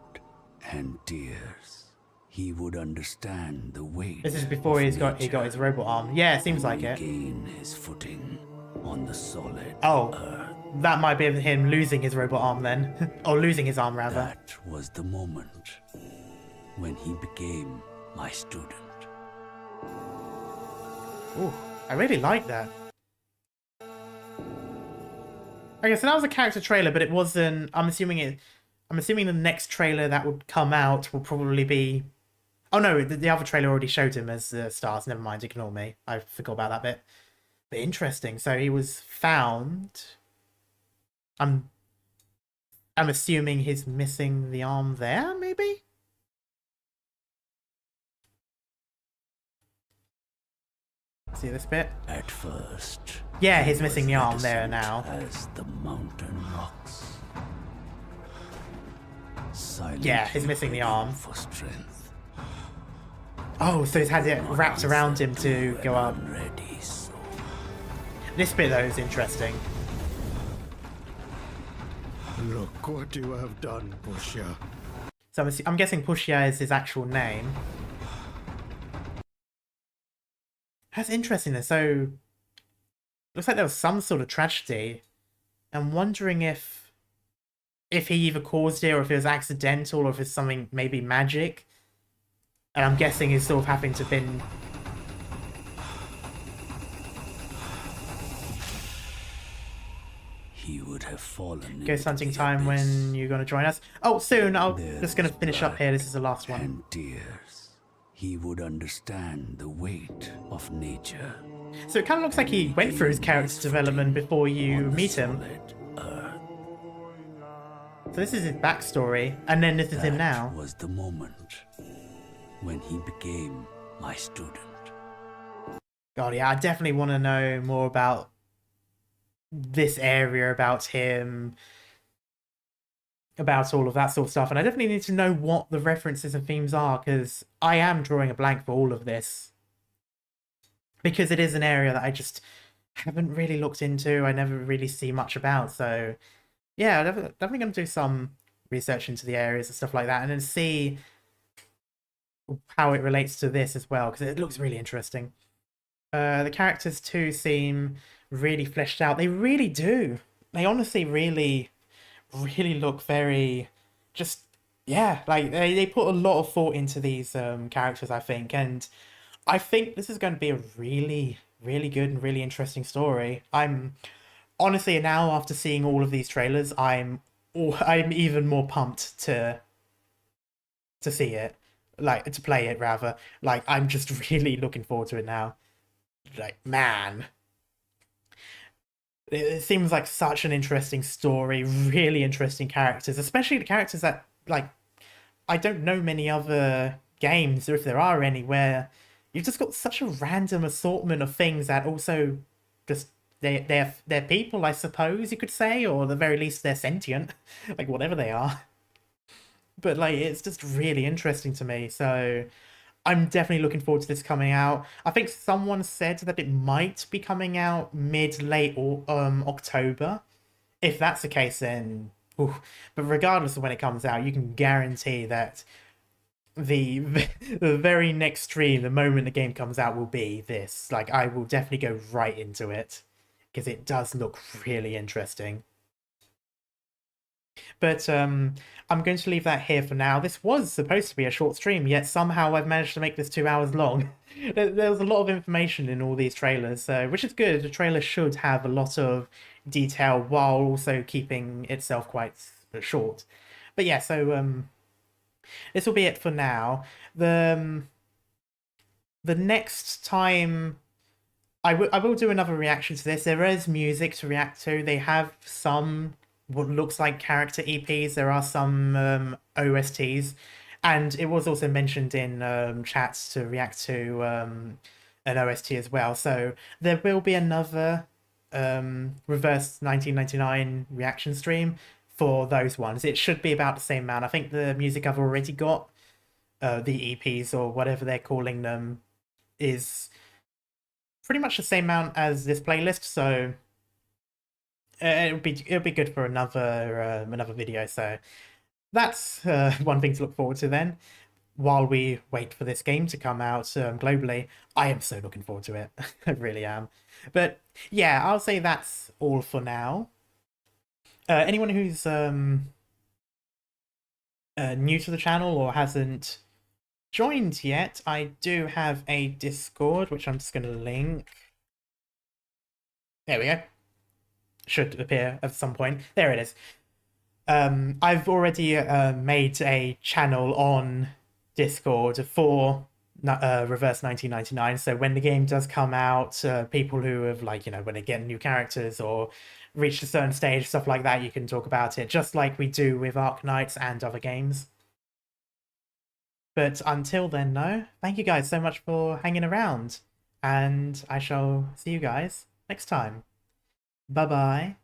and tears. He would understand the weight. This is before he got his robot arm. Yeah, it seems like it. Gain his footing on the solid earth. That might be him losing his robot arm then, or losing his arm rather. That was the moment when he became my student. Ooh, I really like that. Okay, so that was a character trailer, but it wasn't. I'm assuming the next trailer that would come out will probably be. Oh no, the other trailer already showed him as stars. Never mind, ignore me. I forgot about that bit. But interesting. So he was found. I'm assuming he's missing the arm there, maybe? See this bit? At first. Yeah, he's missing the arm there now. As the mountain rocks. Yeah, he's missing the arm. For strength. Oh, so he's had it wrapped around him to go up. This bit though is interesting. Look what you have done, Pusha. So I'm guessing Pusha is his actual name. That's interesting. So looks like there was some sort of tragedy. I'm wondering if he either caused it or if it was accidental or if it's something maybe magic. And I'm guessing he's sort of having to been. He would have fallen. Ghost hunting time when you're going to join us. Oh, soon. I'm just going to finish up here. This is the last one. And tears. He would understand the weight of nature. So it kind of looks like he went through his character development before you meet him. So this is his backstory, and then this is him now. That was the moment when he became my student. God, yeah, I definitely want to know more about this area, about him, about all of that sort of stuff. And I definitely need to know what the references and themes are, because I am drawing a blank for all of this. Because it is an area that I just haven't really looked into, I never really see much about, so yeah, definitely going to do some research into the areas and stuff like that, and then see how it relates to this as well, because it looks really interesting. The characters too seem really fleshed out. They really do. They honestly really look very just, yeah, like they put a lot of thought into these characters, I think, and I think this is going to be a really good and really interesting story. I'm honestly, now after seeing all of these trailers, I'm even more pumped to see it, like to play it rather. Like I'm just really looking forward to it now. Like, man, It seems like such an interesting story, really interesting characters, especially the characters that, like, I don't know many other games, or if there are any, where you've just got such a random assortment of things that also just they're people, I suppose you could say, or at the very least they're sentient, like whatever they are. But like it's just really interesting to me, so I'm definitely looking forward to this coming out. I think someone said that it might be coming out late or October. If that's the case, then ooh. But regardless of when it comes out, you can guarantee that the the very next stream, the moment the game comes out, will be this. Like, I will definitely go right into it because it does look really interesting. But I'm going to leave that here for now. This was supposed to be a short stream, yet somehow I've managed to make this 2 hours long. There was a lot of information in all these trailers, which is good. The trailer should have a lot of detail while also keeping itself quite short. But yeah, so this will be it for now. The next time I will do another reaction to this. There is music to react to. They have some what looks like character EPs. There are some OSTs, and it was also mentioned in chats to react to an OST as well. So there will be another Reverse 1999 reaction stream for those ones. It should be about the same amount. I think the music I've already got, the EPs or whatever they're calling them, is pretty much the same amount as this playlist. So it'll be good for another video. So that's one thing to look forward to then. While we wait for this game to come out globally, I am so looking forward to it. I really am. But yeah, I'll say that's all for now. Anyone who's new to the channel or hasn't joined yet, I do have a Discord, which I'm just going to link. There we go. Should appear at some point. There it is. I've already made a channel on Discord for Reverse 1999, so when the game does come out, people who have, like, you know, when they get new characters or reached a certain stage, stuff like that, you can talk about it, just like we do with Arknights and other games. But until then, no, thank you guys so much for hanging around, and I shall see you guys next time. Bye-bye.